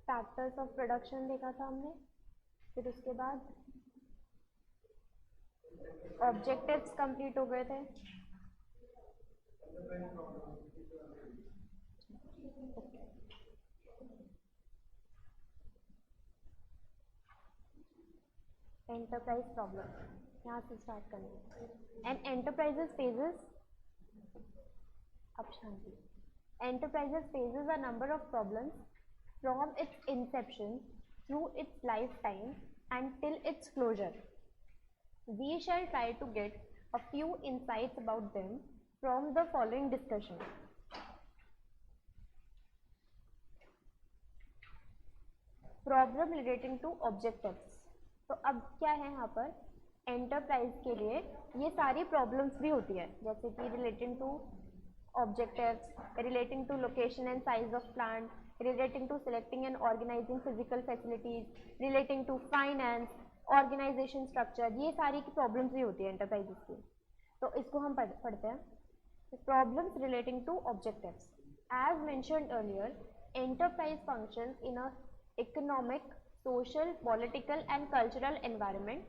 Factors of production देखा था हमने, फिर उसके बाद ऑब्जेक्टिव्स कंप्लीट हो गए थे। एंटरप्राइज प्रॉब्लम यहाँ से स्टार्ट करेंगे। एंड एंटरप्राइजेस फेजेस, अब शांति। Enterprises faces a number of problems from its inception through its lifetime and till its closure. We shall try to get a few insights about them from the following discussion. Problem relating to objectives. तो अब क्या है यहाँ पर, enterprise के लिए ये सारी प्रॉब्लम्स भी होती है, जैसे कि relating to objectives, relating to location and size of plant, relating to selecting and organizing physical facilities, relating to finance, organization structure, ये सारी की प्रॉब्लम्स भी होती है एंटरप्राइजेस की। तो इसको हम पढ़ते हैं। Problems relating to objectives. As mentioned earlier, enterprise functions in a economic, social, political and cultural environment.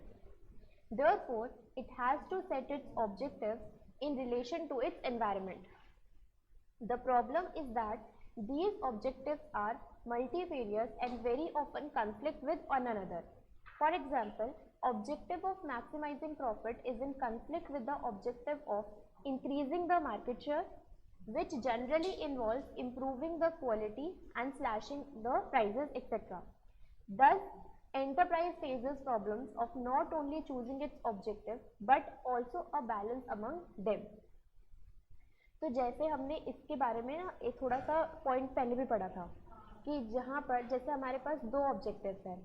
Therefore, it has to set its objectives in relation to its environment. The problem is that these objectives are multifarious and very often conflict with one another. For example, objective of maximizing profit is in conflict with the objective of increasing the market share, which generally involves improving the quality and slashing the prices, etc. Thus, enterprise faces problems of not only choosing its objective but also a balance among them. तो जैसे हमने इसके बारे में ना एक थोड़ा सा पॉइंट पहले भी पढ़ा था कि जहाँ पर जैसे हमारे पास दो ऑब्जेक्टिव्स हैं,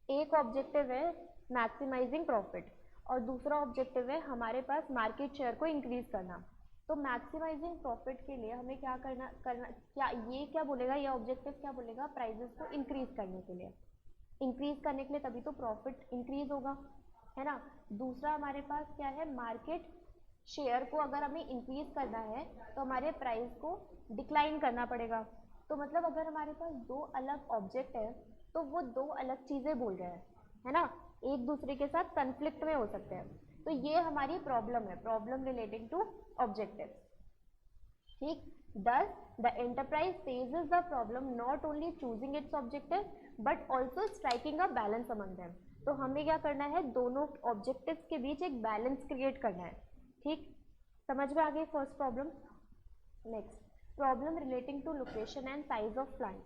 एक ऑब्जेक्टिव है मैक्सिमाइजिंग प्रॉफिट और दूसरा ऑब्जेक्टिव है हमारे पास मार्केट शेयर को इंक्रीज करना। तो मैक्सिमाइजिंग प्रॉफिट के लिए हमें क्या करना क्या ये क्या बोलेगा, ये ऑब्जेक्टिव क्या बोलेगा, प्राइजेस को इंक्रीज करने के लिए, इंक्रीज करने के लिए तभी तो प्रॉफिट इंक्रीज होगा, है ना। दूसरा हमारे पास क्या है, मार्केट शेयर को अगर हमें इंक्रीज करना है तो हमारे प्राइस को डिक्लाइन करना पड़ेगा। तो मतलब अगर हमारे पास दो अलग ऑब्जेक्ट है तो वो दो अलग चीज़ें बोल रहे हैं, है ना, एक दूसरे के साथ कन्फ्लिक्ट में हो सकते हैं। तो ये हमारी प्रॉब्लम है, प्रॉब्लम रिलेटिंग टू ऑब्जेक्टिव। ठीक, thus the enterprise faces the problem not only choosing its objective but also striking a balance among them. तो हमें क्या करना है, दोनों ऑब्जेक्टिव्स के बीच एक बैलेंस क्रिएट करना है। ठीक, समझ में आ गई first problem. Next, problem relating to location and size of plant.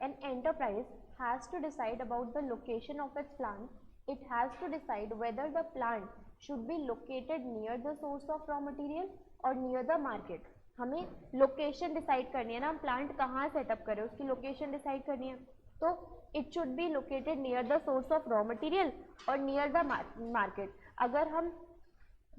An enterprise has to decide about the location of its plant. It has to decide whether the plant should be located near the source of raw material or near the market. हमें location decide करनी है ना, हम plant कहाँ setup करें उसकी location decide करनी है। तो it should be located near the source of raw material और नियर द मार्केट। अगर हम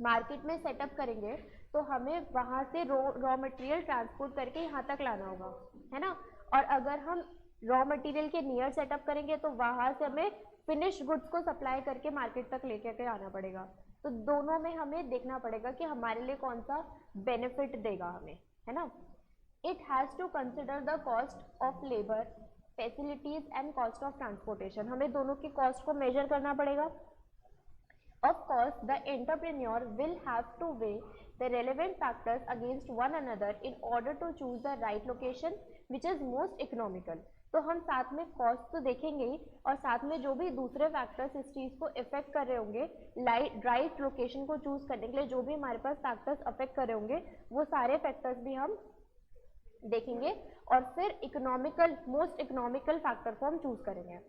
मार्केट में सेटअप करेंगे तो हमें वहाँ से रॉ मटेरियल ट्रांसपोर्ट करके यहाँ तक लाना होगा, है ना। और अगर हम रॉ मटेरियल के नियर सेटअप करेंगे तो वहाँ से हमें फिनिश गुड्स को सप्लाई करके मार्केट तक लेकर के आना पड़ेगा। तो दोनों में हमें देखना पड़ेगा कि हमारे लिए कौन सा बेनिफिट देगा हमें, है ना। It has to consider the cost of labour, facilities and cost of transportation. हमें दोनों की कॉस्ट को मेजर करना पड़ेगा। Of course, the entrepreneur will have to weigh the relevant factors against one another in order to choose the right location which is most economical. तो हम साथ में कॉस्ट तो देखेंगे ही और साथ में जो भी दूसरे फैक्टर्स इस चीज़ को इफेक्ट कर रहे होंगे, राइट लोकेशन को चूज करने के लिए जो भी हमारे पास फैक्टर्स अफेक्ट कर रहे होंगे वो सारे फैक्टर्स भी हम देखेंगे और फिर इकोनॉमिकल, मोस्ट इकोनॉमिकल फैक्टर को हम चूज करेंगे।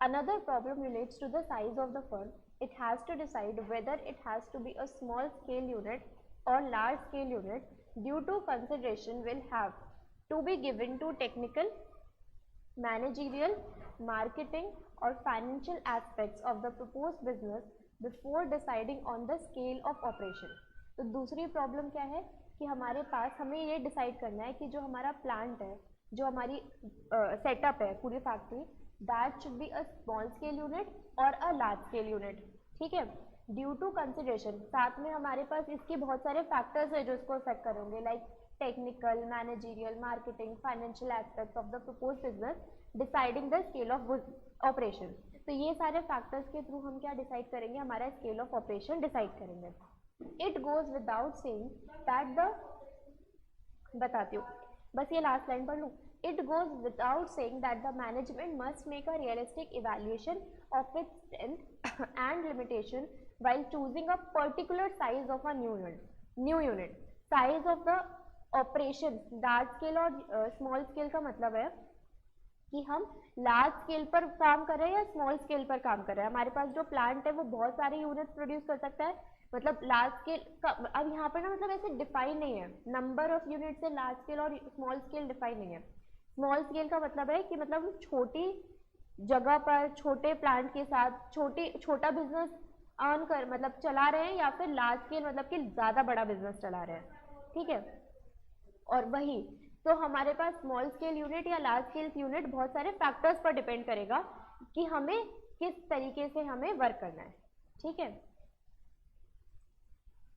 Another problem relates to the size of the firm. It has to decide whether it has to be a small scale unit or large scale unit. Due to consideration will have to be given to technical, managerial, marketing or financial aspects of the proposed business before deciding on the scale of operation. तो दूसरी problem क्या है कि हमारे पास हमें ये decide करना है कि जो हमारा प्लांट है, जो हमारी सेटअप है पूरी factory, that should be a small scale unit or a large scale unit. ठीक है, ड्यू टू कंसिडरेशन, साथ में हमारे पास इसके बहुत सारे फैक्टर्स है जो इसको अफेक्ट करेंगे, like technical, managerial, marketing, financial aspects of the proposed business, deciding the scale of operation. तो ये सारे फैक्टर्स के थ्रू हम क्या डिसाइड करेंगे, हमारा स्केल ऑफ ऑपरेशन डिसाइड करेंगे. It goes without saying that the, बताती हूँ बस ये लास्ट लाइन पढ़ लूँ. It goes without saying that the management must make a realistic evaluation of its strength and limitation while choosing a particular size of a new unit. Size of the operation, large scale और small scale का मतलब है कि हम large scale पर काम कर रहे हैं या स्मॉल स्केल पर काम कर रहे हैं. हमारे पास जो प्लांट है वो बहुत सारे यूनिट्स प्रोड्यूस कर सकता है, मतलब लार्ज स्केल का. अब यहाँ पर ना मतलब ऐसे डिफाइन नहीं है, नंबर ऑफ यूनिट से लार्ज स्केल और स्मॉल स्केल डिफाइन नहीं है. स्मॉल स्केल का मतलब है कि मतलब छोटी जगह पर छोटे प्लांट के साथ छोटा बिजनेस अर्न कर मतलब चला रहे हैं, या फिर लार्ज स्केल मतलब कि ज़्यादा बड़ा बिजनेस चला रहे हैं. ठीक है. और वही तो हमारे पास स्मॉल स्केल यूनिट या लार्ज स्केल यूनिट बहुत सारे फैक्टर्स पर डिपेंड करेगा कि हमें किस तरीके से हमें वर्क करना है. ठीक है.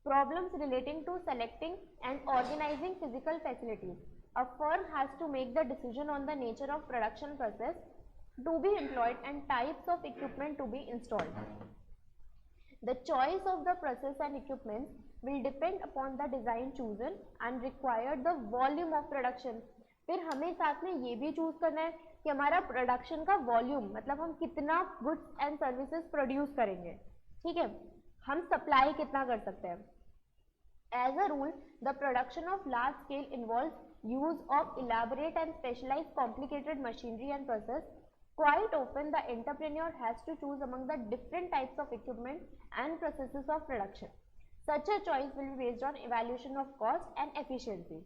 Problems relating to selecting and organizing physical facilities. A firm has to make the decision on the nature of production process to be employed and types of equipment to be installed. The choice of the process and equipment will depend upon the design chosen and require the volume of production. फिर हमें साथ में ये भी choose करना है कि हमारा प्रोडक्शन का वॉल्यूम मतलब हम कितना गुड्स एंड सर्विसेज प्रोड्यूस करेंगे. ठीक है. हम सप्लाई कितना कर सकते हैं. As a rule, the production of large scale involves use of elaborate and specialized complicated machinery and process. Quite often, the entrepreneur has to choose among the different types of equipment and processes of production. Such a choice will be based on evaluation of cost and efficiency.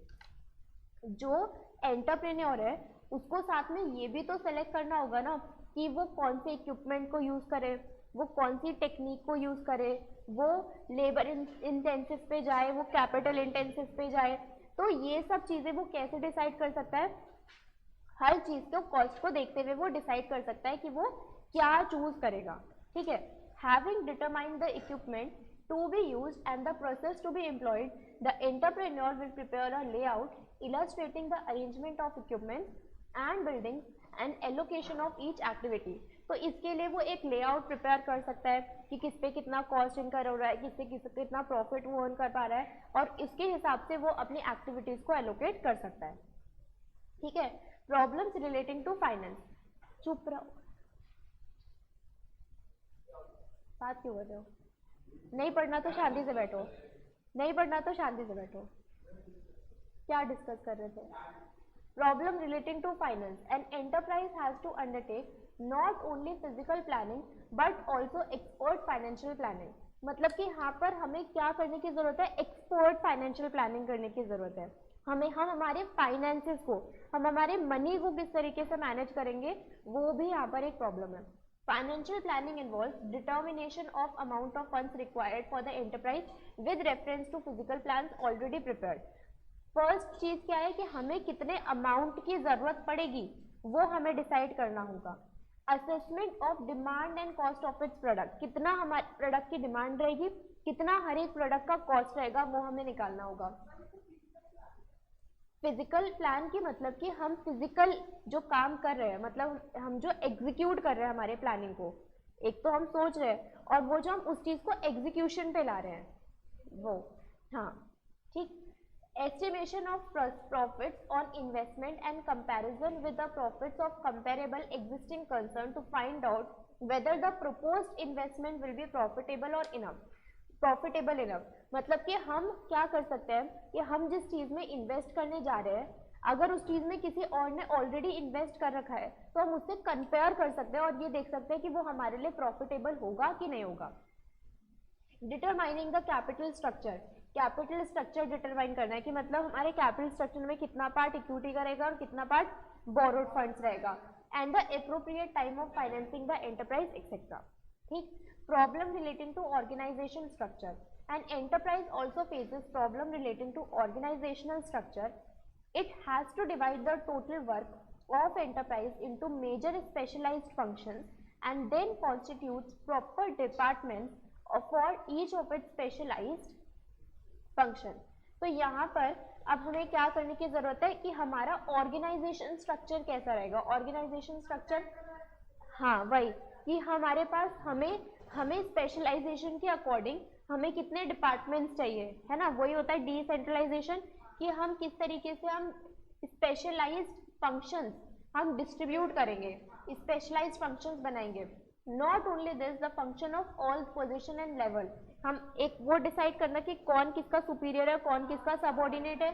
जो entrepreneur है उसको साथ में ये भी तो select करना होगा ना कि वो कौन से इक्विपमेंट को यूज़ करे, वो कौन सी टेक्निक को यूज़ करे, वो लेबर इंटेंसिव पे जाए, वो कैपिटल इंटेंसिव पे जाए. तो ये सब चीज़ें वो कैसे डिसाइड कर सकता है, हर चीज़ को कॉस्ट को देखते हुए वो डिसाइड कर सकता है कि वो क्या चूज करेगा. ठीक है. Having determined the equipment to be used and the process to be employed, the entrepreneur will prepare a layout illustrating the arrangement of equipment and buildings and allocation of each activity. तो इसके लिए वो एक layout prepare कर सकता है कि किस पे कितना कॉस्ट इनकर हो रहा है, किससे कितना प्रॉफिट वो अर्न कर पा रहा है, और इसके हिसाब से वो अपनी एक्टिविटीज को एलोकेट कर सकता है. ठीक है. Problems relating to finance. चुप रहो, बात क्यों कर रहे हो. नहीं पढ़ना तो शांति से बैठो, नहीं पढ़ना तो शांति से बैठो. क्या डिस्कस कर रहे थे. Problem relating to finance. An enterprise has to undertake not only physical planning but also expert financial planning. मतलब कि यहाँ पर हमें क्या करने की जरूरत है, एक्सपर्ट फाइनेंशियल प्लानिंग करने की जरूरत है. हम हमारे फाइनेंसेस को, हम हमारे मनी को किस तरीके से मैनेज करेंगे, वो भी यहाँ पर एक प्रॉब्लम है. Financial planning involves determination of amount of funds required for the enterprise with reference to physical plans already prepared. First चीज क्या है कि हमें कितने अमाउंट की जरूरत पड़ेगी वो हमें डिसाइड करना होगा. Assessment of demand and cost of its product. कितना हमारे प्रोडक्ट की डिमांड रहेगी, कितना हर एक प्रोडक्ट का कॉस्ट रहेगा, वो हमें निकालना होगा. फिजिकल प्लान की मतलब कि हम फिजिकल जो काम कर रहे हैं, मतलब हम जो एग्जीक्यूट कर रहे हैं हमारे प्लानिंग को, एक तो हम सोच रहे हैं और वो जो हम उस चीज को एग्जीक्यूशन पे ला रहे हैं वो. हाँ ठीक. Estimation of profits on investment and comparison with the profits of comparable existing concern to find out whether the proposed investment will be profitable और प्रॉफिटेबल इनफ. मतलब कि हम क्या कर सकते हैं कि हम जिस चीज़ में इन्वेस्ट करने जा रहे हैं, अगर उस चीज़ में किसी और ने ऑलरेडी इन्वेस्ट कर रखा है तो हम उससे कंपेयर कर सकते हैं और ये देख सकते हैं कि वो हमारे लिए प्रॉफिटेबल होगा कि नहीं होगा. Determining the capital structure. Capital structure determine करना है कि मतलब हमारे कैपिटल स्ट्रक्चर में कितना पार्ट इक्विटी का रहेगा और कितना पार्ट बोरोड फंड्स रहेगा. And the appropriate time of financing the enterprise etcetera. ठीक. Problem relating to organization structure. An enterprise also faces problem relating to organizational structure. It has to divide the total work of enterprise into major specialized functions and then constitutes proper departments for each of its specialized function. तो यहाँ पर अब हमें क्या करने की ज़रूरत है कि हमारा ऑर्गेनाइजेशन स्ट्रक्चर कैसा रहेगा। ऑर्गेनाइजेशन स्ट्रक्चर, हाँ वही, कि हमारे पास हमें हमें स्पेशलाइजेशन के अकॉर्डिंग हमें कितने डिपार्टमेंट्स चाहिए, है ना, वही होता है डिसेंट्रलाइजेशन, कि हम किस तरीके से हम स्पेशलाइज्ड फंक्शंस हम डिस्ट्रीब्यूट करेंगे, स्पेशलाइज्ड फंक्शंस बनाएंगे। Not only this, the function of all position and level, हम एक वो डिसाइड करना कि कौन किसका सुपीरियर है, कौन किसका सबऑर्डिनेट है।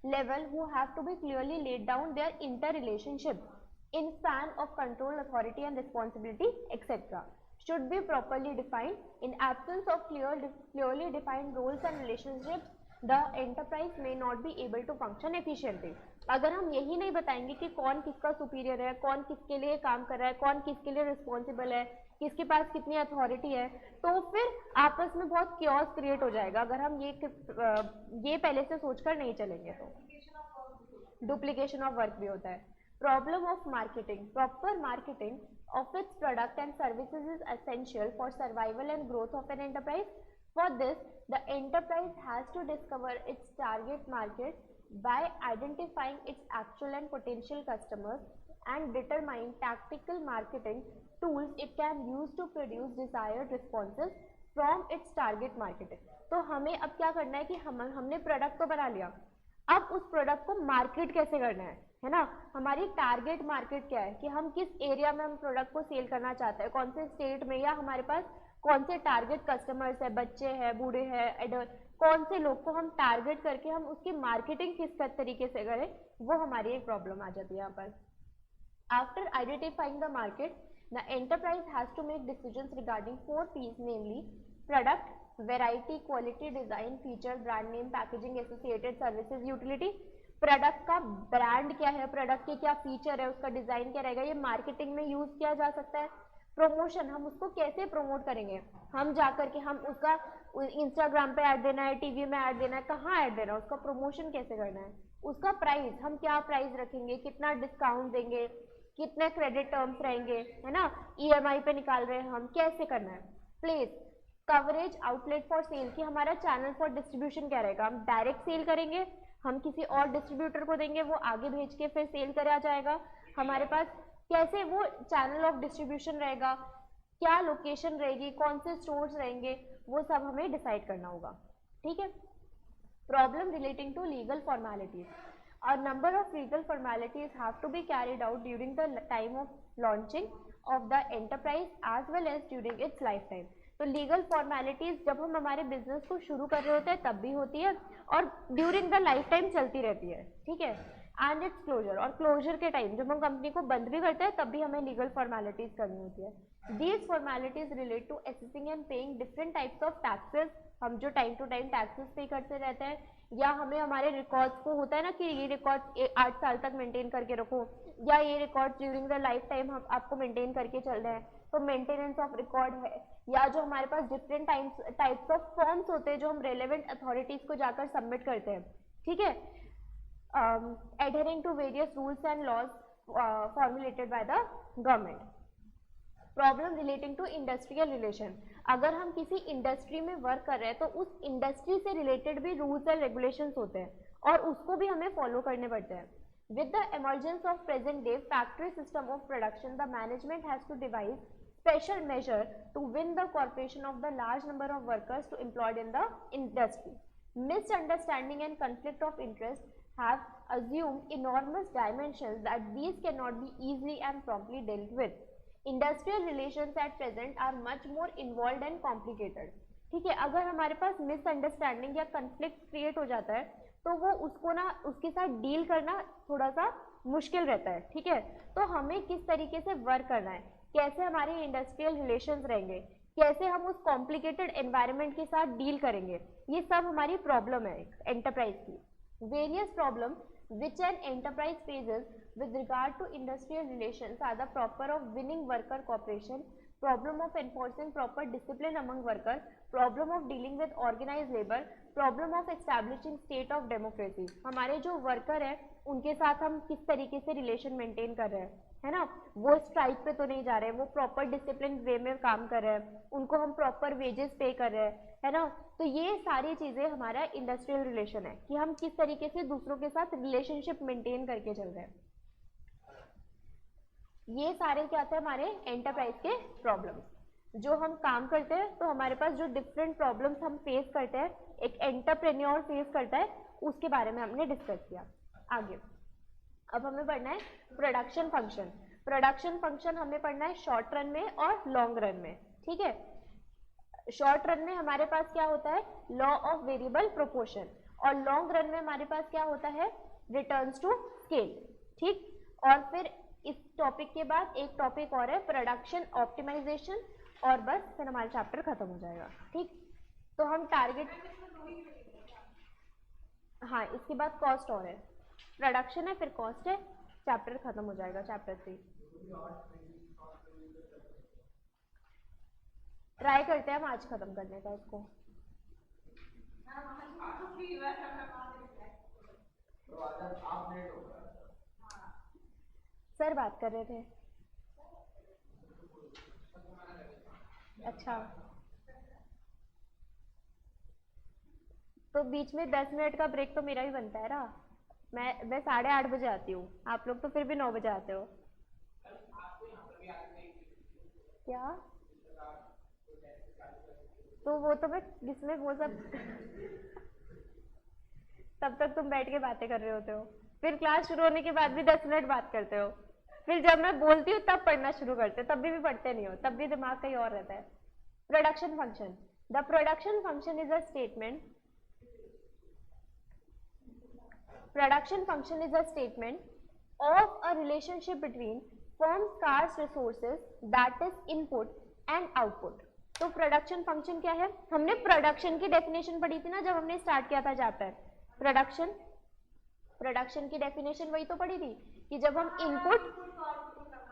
Level who have to be clearly laid down their interrelationship in span of control, authority and responsibility, etc. should be properly defined. In absence of clearly defined roles and relationships, the enterprise may not be able to function efficiently. अगर हम यही नहीं बताएंगे कि कौन किसका superior है, कौन किसके लिए काम कर रहा है, कौन किसके लिए रिस्पॉन्सिबल है, किसके पास कितनी अथॉरिटी है, तो फिर आपस में बहुत क्योस क्रिएट हो जाएगा अगर हम ये पहले से सोचकर नहीं चलेंगे तो। डुप्लीकेशन ऑफ वर्क भी होता है। Problem of marketing. Proper marketing of its product and services is essential for survival and growth of an enterprise. For this, the enterprise has to discover its target market by identifying its actual and potential customers and determine tactical marketing tools it can use to produce desired responses from its target market. तो हमें अब क्या करना है कि हमने product तो बना लिया, अब उस प्रोडक्ट को मार्केट कैसे करना है ना, हमारी टारगेट मार्केट क्या है कि हम किस एरिया में हम प्रोडक्ट को सेल करना चाहते हैं, कौन से स्टेट में, या हमारे पास कौन से टारगेट कस्टमर्स है, बच्चे हैं, बूढ़े हैं, एडल्ट, कौन से लोग को हम टारगेट करके हम उसकी मार्केटिंग किस तरीके से करें, वो हमारी एक प्रॉब्लम आ जाती है यहाँ पर। After identifying the market, the enterprise has to make decisions regarding 4 P's, namely product, variety, quality, design, feature, brand name, packaging, associated services, utility. Product का ब्रांड क्या है, प्रोडक्ट के क्या फीचर है, उसका डिजाइन क्या रहेगा, ये मार्केटिंग में यूज किया जा सकता है। प्रमोशन, हम उसको कैसे प्रमोट करेंगे, हम जाकर के हम उसका इंस्टाग्राम पे ऐड देना है, टीवी में ऐड देना है, कहाँ ऐड देना है, उसका प्रमोशन कैसे करना है। उसका प्राइस, हम क्या प्राइस रखेंगे, कितना डिस्काउंट देंगे, कितने क्रेडिट टर्म्स रहेंगे, है ना, EMI पे निकाल रहे हैं हम, कैसे करना है। Place, coverage, outlet for sale, कि हमारा चैनल फॉर डिस्ट्रीब्यूशन क्या रहेगा, हम डायरेक्ट सेल करेंगे, हम किसी और डिस्ट्रीब्यूटर को देंगे, वो आगे भेज के फिर सेल करा जाएगा, हमारे पास कैसे वो चैनल ऑफ डिस्ट्रीब्यूशन रहेगा, क्या लोकेशन रहेगी, कौन से स्टोर्स रहेंगे, वो सब हमें डिसाइड करना होगा, ठीक है। Problem relating to legal formalities, a number of legal formalities have to be carried out during the time of launching of the enterprise as well as during its life time. तो legal formalities जब हम हमारे business को शुरू कर रहे होते हैं तब भी होती है और ड्यूरिंग द लाइफ टाइम चलती रहती है, ठीक है। एंड इट्स क्लोजर, और क्लोजर के टाइम जब हम कंपनी को बंद भी करते हैं तब भी हमें लीगल फॉर्मेलिटीज करनी होती है। These formalities relate to assessing and paying different types of taxes, हम जो टाइम टू टाइम टैक्सेस पे करते रहते हैं, या हमें हमारे रिकॉर्ड्स को होता है ना कि ये रिकॉर्ड 8 साल तक मेंटेन करके रखो, या ये record during the life time हम आपको मेंटेन करके चल रहे हैं, तो मेंटेनेंस ऑफ रिकॉर्ड है। या जो हमारे पास डिफरेंट टाइप्स ऑफ फॉर्म्स होते हैं जो हम रेलेवेंट अथॉरिटीज को जाकर सबमिट करते हैं, ठीक है। Adhering to various rules and laws formulated by the government. Problem relating to industrial relation, अगर हम किसी इंडस्ट्री में वर्क कर रहे हैं तो उस इंडस्ट्री से रिलेटेड भी रूल्स एंड रेगुलेशंस होते हैं और उसको भी हमें फॉलो करने पड़ते हैं। With the emergence of present day factory system of production, the management has to devise special measure to win the cooperation of the large number of workers to employed in the industry. Misunderstanding and conflict of interest have assumed enormous dimensions that these cannot be easily and promptly dealt with. Industrial relations at present are much more involved and complicated. ठीक है, अगर हमारे पास misunderstanding या conflict create हो जाता है तो वो उसको ना उसके साथ डील करना थोड़ा सा मुश्किल रहता है, ठीक है। तो हमें किस तरीके से वर्क करना है, कैसे हमारे इंडस्ट्रियल रिलेशंस रहेंगे, कैसे हम उस कॉम्प्लिकेटेड एनवायरनमेंट के साथ डील करेंगे, ये सब हमारी प्रॉब्लम है एंटरप्राइज की। Various problem which an enterprise faces with regard to industrial relations are the problem of winning worker cooperation, problem of enforcing proper discipline among workers, problem of dealing with organized labor, problem of establishing state of democracy। हमारे जो worker है उनके साथ हम किस तरीके से relation maintain कर रहे हैं, है ना, वो स्ट्राइक पे तो नहीं जा रहे, वो प्रॉपर डिसिप्लिन वे में काम कर रहे हैं, उनको हम प्रॉपर वेजेस पे कर रहे हैं, है ना। तो ये सारी चीजें हमारा इंडस्ट्रियल रिलेशन है कि हम किस तरीके से दूसरों के साथ रिलेशनशिप मेंटेन करके चल रहे हैं। ये सारे क्या थे हमारे एंटरप्राइज के प्रॉब्लम्स। जो हम काम करते हैं तो हमारे पास जो डिफरेंट प्रॉब्लम्स हम फेस करते हैं, एक एंटरप्रेन्योर फेस करता है, उसके बारे में हमने डिस्कस किया। आगे अब हमें पढ़ना है प्रोडक्शन फंक्शन। प्रोडक्शन फंक्शन हमें पढ़ना है शॉर्ट रन में और लॉन्ग रन में, ठीक है। शॉर्ट रन में हमारे पास क्या होता है, लॉ ऑफ वेरिएबल प्रोपोर्शन, और लॉन्ग रन में हमारे पास क्या होता है, रिटर्न्स टू स्केल, ठीक। और फिर इस टॉपिक के बाद एक टॉपिक और है प्रोडक्शन ऑप्टिमाइजेशन, और बस फिर हमारा चैप्टर खत्म हो जाएगा, ठीक। तो हम टारगेट, हाँ इसके बाद कॉस्ट और है, प्रोडक्शन है फिर कॉस्ट है, चैप्टर खत्म हो जाएगा, चैप्टर 3। ट्राई करते हैं हम आज खत्म करने का इसको। सर बात कर रहे थे, अच्छा तो बीच में 10 मिनट का ब्रेक तो मेरा भी बनता है ना। मैं 8:30 बजे आती हूँ, आप लोग तो फिर भी 9 बजे आते हो। क्या? तो वो तो मैं जिसमें वो सब तब तक तुम बैठ के बातें कर रहे होते हो, फिर क्लास शुरू होने के बाद भी 10 मिनट बात करते हो, फिर जब मैं बोलती हूँ तब पढ़ना शुरू करते हो, तब भी पढ़ते नहीं हो, तब भी दिमाग कहीं और रहता है। Production function, the production function is a statement, production function is a statement of a relationship between firm's scarce resources, that is input and output। तो प्रोडक्शन फंक्शन क्या है, हमने प्रोडक्शन की डेफिनेशन पढ़ी थी ना जब हमने स्टार्ट किया था चैप्टर। प्रोडक्शन की डेफिनेशन वही तो पढ़ी थी कि जब हम इनपुट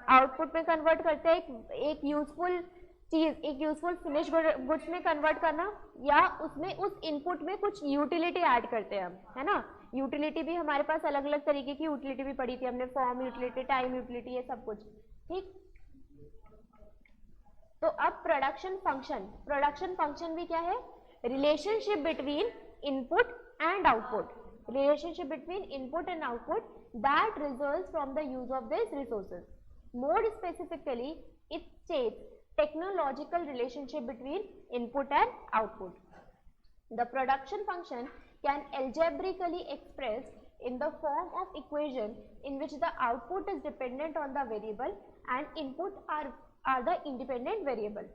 आउटपुट में कन्वर्ट करते हैं, एक यूजफुल चीज एक यूजफुल फिनिश गुड्स में कन्वर्ट करना, या उसमें उस इनपुट में कुछ यूटिलिटी ऐड करते हैं हम, है ना। यूटिलिटी भी हमारे पास अलग अलग तरीके की यूटिलिटी भी पढ़ी थी हमने, फॉर्म यूटिलिटी, टाइम यूटिलिटी, ये सब कुछ, ठीक। तो अब प्रोडक्शन फंक्शन भी क्या है, relationship between input and output, relationship between input and output that results from the use of this resources. More specifically it states technological relationship between input and output. The production function can algebraically expressed in the form of equation in which the output is dependent on the variable and input are the independent variable.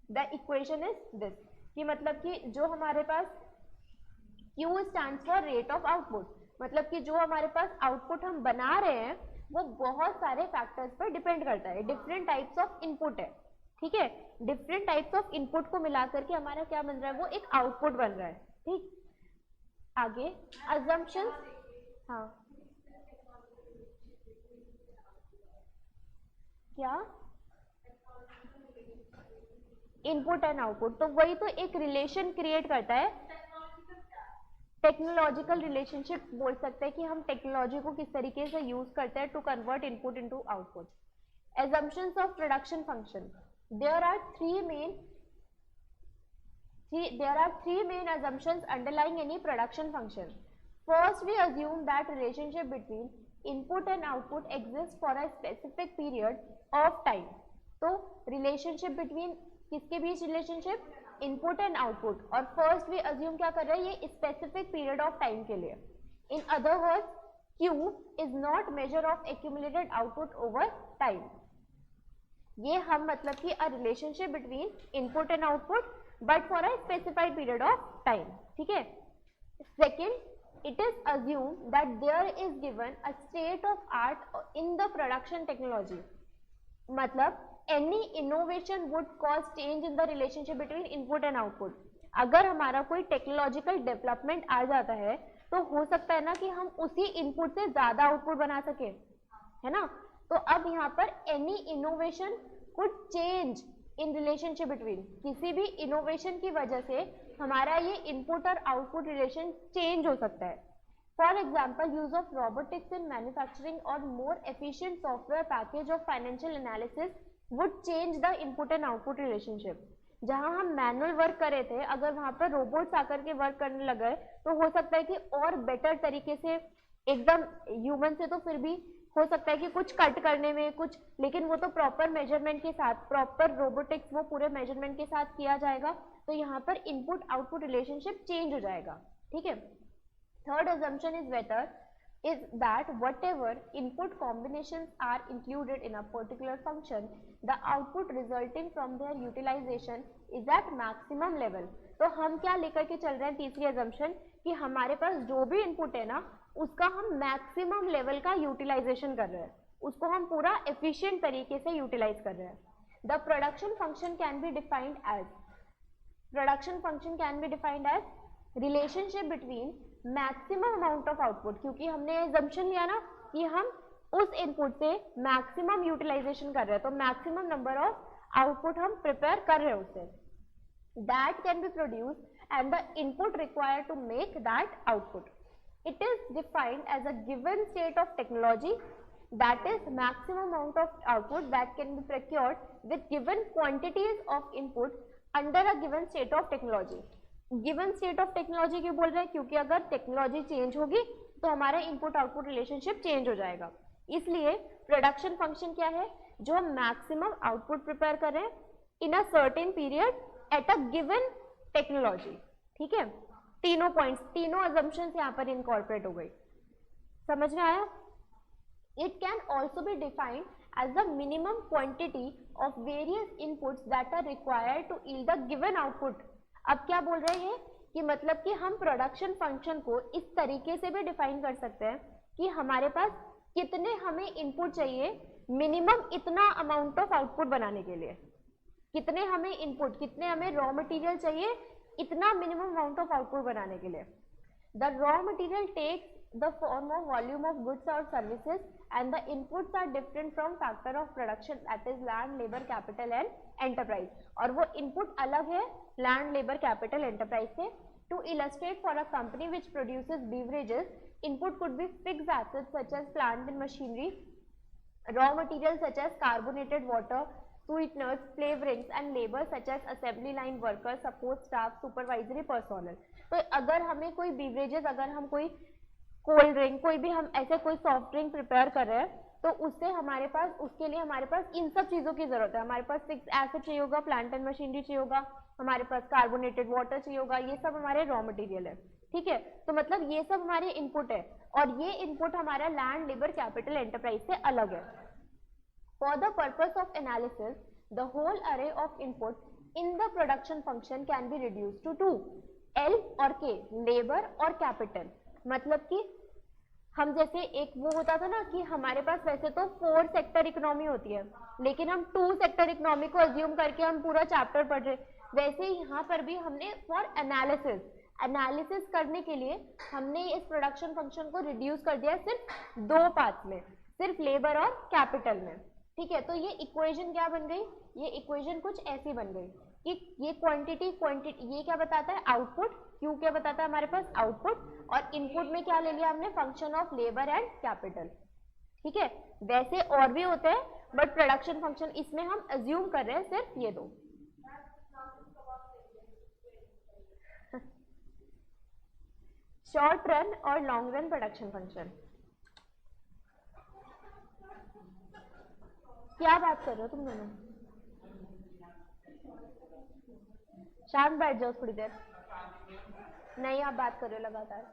The equation is this, कि मतलब कि जो हमारे पास Q stands for rate of output, मतलब कि जो हमारे पास output हम बना रहे हैं वो बहुत सारे फैक्टर्स पर डिपेंड करता है, डिफरेंट टाइप्स ऑफ इनपुट है, ठीक है। डिफरेंट टाइप्स ऑफ इनपुट को मिलाकर के हमारा क्या बन रहा है, वो एक आउटपुट बन रहा है, ठीक। आगे अजम्पशंस, हाँ क्या, इनपुट एंड आउटपुट, तो वही तो एक रिलेशन क्रिएट करता है, टेक्नोलॉजिकल रिलेशनशिप बोल सकते हैं कि हम टेक्नोलॉजी को किस तरीके से यूज करते हैं to convert input into output. assumptions of production function, there are three main assumptions underlying any production function. First, we assume that relationship between input and output exists for a specific period of time. तो relationship between किसके बीच relationship, input and output, और first we assume क्या कर रहे हैं, ये specific period of time के लिए। In other words, Q is not measure of accumulated output over time। ये हम मतलब कि a relationship between input and output but for a specified period of time, ठीक है। Second, it is assumed that there is given a state of art in the production technology, मतलब any innovation would cause change in the relationship between input and output। अगर हमारा कोई technological development आ जाता है तो हो सकता है ना कि हम उसी इनपुट से ज्यादा आउटपुट बना सके, है ना। तो अब यहाँ पर any innovation could change in relationship between, किसी भी इनोवेशन की वजह से हमारा ये इनपुट और आउटपुट रिलेशन चेंज हो सकता है। For example, use of robotics in manufacturing or more efficient software package of financial analysis would change the input and output relationship. जहां हम मैनुअल वर्क कर रहे थे, अगर वहां पर रोबोट्स आकर के वर्क करने लगे तो हो सकता है कि और बेटर तरीके से, एकदम ह्यूमन से तो फिर भी हो सकता है कि कुछ कट करने में कुछ, लेकिन वो तो प्रॉपर मेजरमेंट के साथ, प्रॉपर रोबोटिक्स वो पूरे मेजरमेंट के साथ किया जाएगा, तो यहाँ पर इनपुट आउटपुट रिलेशनशिप चेंज हो जाएगा. ठीक है. Third assumption is that whatever input combinations are included in a particular function, the output resulting from their utilization is at maximum level. तो हम क्या लेकर के चल रहे हैं, तीसरी assumption, कि हमारे पास जो भी इनपुट है ना, उसका हम मैक्सिमम लेवल का यूटिलाइजेशन कर रहे हैं, उसको हम पूरा एफिशिएंट तरीके से यूटिलाइज कर रहे हैं. The production function can be defined as relationship between maximum amount of output, क्योंकि हमने assumption लिया ना कि हम उस इनपुट से मैक्सिमम यूटिलाइजेशन कर रहे हैं, तो मैक्सिमम नंबर ऑफ आउटपुट हम प्रिपेयर कर रहे हैं उससे. That can be produced and the input required to make that output. It is defined as a given state of technology, that is maximum amount of output that can be procured with given quantities of input under a given state of technology. Given state of technology क्यों बोल रहे हैं, क्योंकि अगर technology change होगी तो हमारा input output relationship change हो जाएगा. इसलिए प्रोडक्शन फंक्शन क्या है, जो हम मैक्सिमम आउटपुट प्रिपेयर कर रहे हैं in a certain period at a given technology. ठीक है. तीनों पॉइंट्स, तीनों अजम्पशंस यहाँ पर इनकॉर्पोरेट हो गई. समझ में आया. It can also be defined as the minimum quantity of various inputs that are required to yield the given output. अब क्या बोल रहे हैं कि मतलब कि हम प्रोडक्शन फंक्शन को इस तरीके से भी डिफाइन कर सकते हैं कि हमारे पास कितने हमें इनपुट चाहिए, मिनिमम इतना अमाउंट ऑफ आउटपुट बनाने के लिए, कितने हमें इनपुट, कितने हमें रॉ मटेरियल चाहिए, इतना मिनिमम अमाउंट ऑफ आउटपुट बनाने के लिए. The raw material takes the form of volume of goods और services and the inputs are different from factor of production that is land, labour, capital and enterprise. और वो input अलग है land, labour, capital, enterprise से. To illustrate for a company which produces beverages, input could be fixed assets such as plant and machinery, raw material such as carbonated water, sweeteners, flavorings and labor such as assembly line workers, support staff, supervisory personnel. तो अगर हमें कोई beverages, अगर हम कोई cold drink, कोई भी हम ऐसे कोई सॉफ्ट ड्रिंक प्रिपेयर कर रहे हैं, तो उससे हमारे पास, उसके लिए हमारे पास इन सब चीज़ों की ज़रूरत है. हमारे पास फिक्स एसिड चाहिए होगा, प्लांट एंड मशीनरी चाहिए होगा, हमारे पास कार्बोनेटेड वाटर चाहिए होगा, ये सब हमारे रॉ मटेरियल है. ठीक है. तो मतलब ये सब हमारे इनपुट है, और ये इनपुट हमारा लैंड, लेबर, कैपिटल, एंटरप्राइज से अलग है. For the purpose of analysis, the whole array of input in the production function can be reduced to two, L और K, labor और capital. मतलब कि हम जैसे एक वो होता था ना कि हमारे पास वैसे तो 4 सेक्टर इकोनॉमी होती है, लेकिन हम 2 सेक्टर इकोनॉमी को अज्यूम करके हम पूरा चैप्टर पढ़ रहे, वैसे ही यहाँ पर भी हमने फॉर एनालिसिस करने के लिए हमने इस प्रोडक्शन फंक्शन को रिड्यूस कर दिया सिर्फ 2 पार्ट्स में, सिर्फ लेबर और कैपिटल में. ठीक है. तो ये इक्वेशन क्या बन गई, ये इक्वेशन कुछ ऐसी बन गई कि ये क्वांटिटी ये क्या बताता है, आउटपुट, क्यू क्या बताता है हमारे पास, आउटपुट, और इनपुट में क्या ले लिया हमने, function of labour and capital. ठीक है. वैसे और भी होते हैं, बट प्रोडक्शन फंक्शन इसमें हम अज्यूम कर रहे हैं सिर्फ ये 2. शॉर्ट रन और लॉन्ग रन प्रोडक्शन फंक्शन. क्या बात कर रहे हो तुम दोनों, शांत बैठ जाओ थोड़ी देर. नहीं, आप बात कर रहे हो लगातार.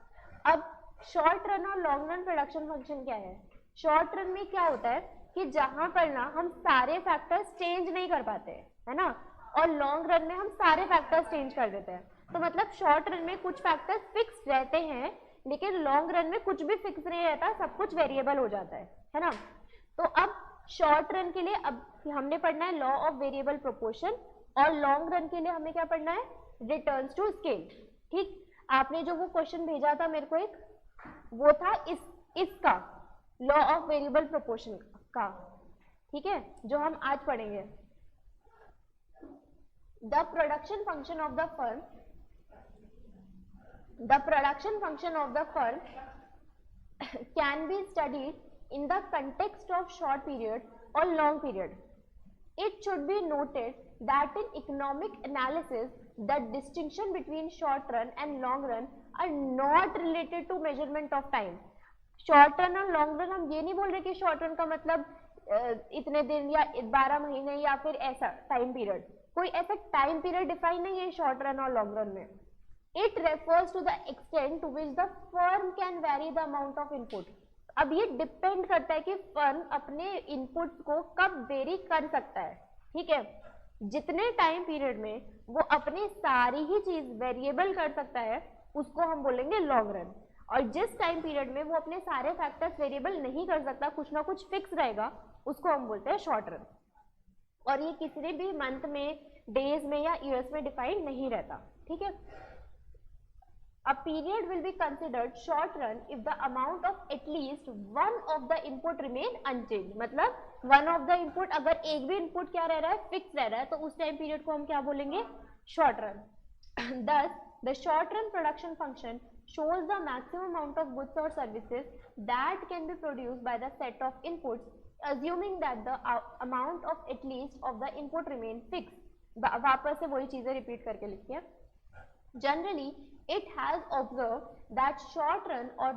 अब शॉर्ट रन और लॉन्ग रन प्रोडक्शन फंक्शन क्या है. शॉर्ट रन में क्या होता है कि जहां पर ना हम सारे फैक्टर्स चेंज नहीं कर पाते है ना, और लॉन्ग रन में हम सारे फैक्टर्स चेंज कर देते हैं. तो मतलब शॉर्ट रन में कुछ फैक्टर्स फिक्स रहते हैं, लेकिन लॉन्ग रन में कुछ भी फिक्स नहीं रहता, सब कुछ वेरिएबल हो जाता है ना. तो अब शॉर्ट रन के लिए अब हमने पढ़ना है लॉ ऑफ वेरिएबल प्रोपोर्शन, और लॉन्ग रन के लिए हमें क्या पढ़ना है, रिटर्न्स टू स्केल. ठीक. आपने जो वो क्वेश्चन भेजा था मेरे को एक, वो था इसका लॉ ऑफ वेरिएबल प्रोपोर्शन का. ठीक है. जो हम आज पढ़ेंगे. The production function of the firm can be studied in the context of short period or long period. It should be noted that in economic analysis, the distinction between short run and long run are not related to measurement of time. Short run और long run हम ये नहीं बोल रहे कि short run का मतलब इतने दिन या 12 महीने या फिर ऐसा टाइम पीरियड, कोई ऐसा टाइम पीरियड डिफाइन नहीं है शॉर्ट रन और लॉन्ग रन में. It refers to the extent to which the firm can vary the amount of input. अब ये डिपेंड करता है कि फर्म अपने इनपुट्स को कब वेरी कर सकता है. ठीक है, जितने टाइम पीरियड में वो अपनी सारी ही चीज वेरिएबल कर सकता है उसको हम बोलेंगे लॉन्ग रन, और जिस टाइम पीरियड में वो अपने सारे फैक्टर्स वेरिएबल नहीं कर सकता, कुछ ना कुछ फिक्स रहेगा, उसको हम बोलते हैं शॉर्ट रन. और ये किसी भी मंथ में, डेज में या ईयर्स में डिफाइंड नहीं रहता. ठीक है, a period will be considered short run if the amount of at least one of the input remain unchanged. मतलब one of the input, अगर एक भी input क्या रह रहा है, फिक्स रह रहा है, तो उस टाइम पीरियड को हम क्या बोलेंगे, short run. Thus the short run production function shows the maximum amount of goods or services that can be produced by the set of inputs, assuming that the amount of at least of the input remain fixed. वापस से वही चीजें repeat करके लिखिए. Generally, it has observed that short run or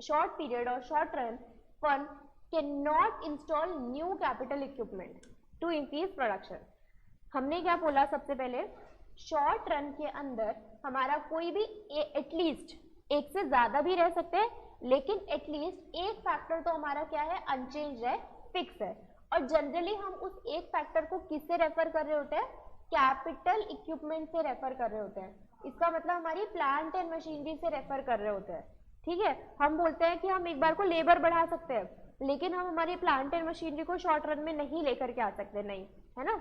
short period or short run firm cannot install new capital equipment to increase production. हमने क्या बोला सबसे पहले, शॉर्ट रन के अंदर हमारा कोई भी एटलीस्ट, एक से ज्यादा भी रह सकते हैं, लेकिन एटलीस्ट एक फैक्टर तो हमारा क्या है, अनचेंज है, फिक्स है. और जनरली हम उस एक फैक्टर को किससे रेफर कर रहे होते हैं, कैपिटल इक्विपमेंट से रेफर कर रहे होते हैं. इसका मतलब हमारी प्लांट एंड मशीनरी से रेफर कर रहे होते हैं. ठीक है, हम बोलते हैं कि हम एक बार को लेबर बढ़ा सकते हैं, लेकिन हम हमारी प्लांट एंड मशीनरी को शॉर्ट रन में नहीं लेकर के आ सकते, नहीं है ना.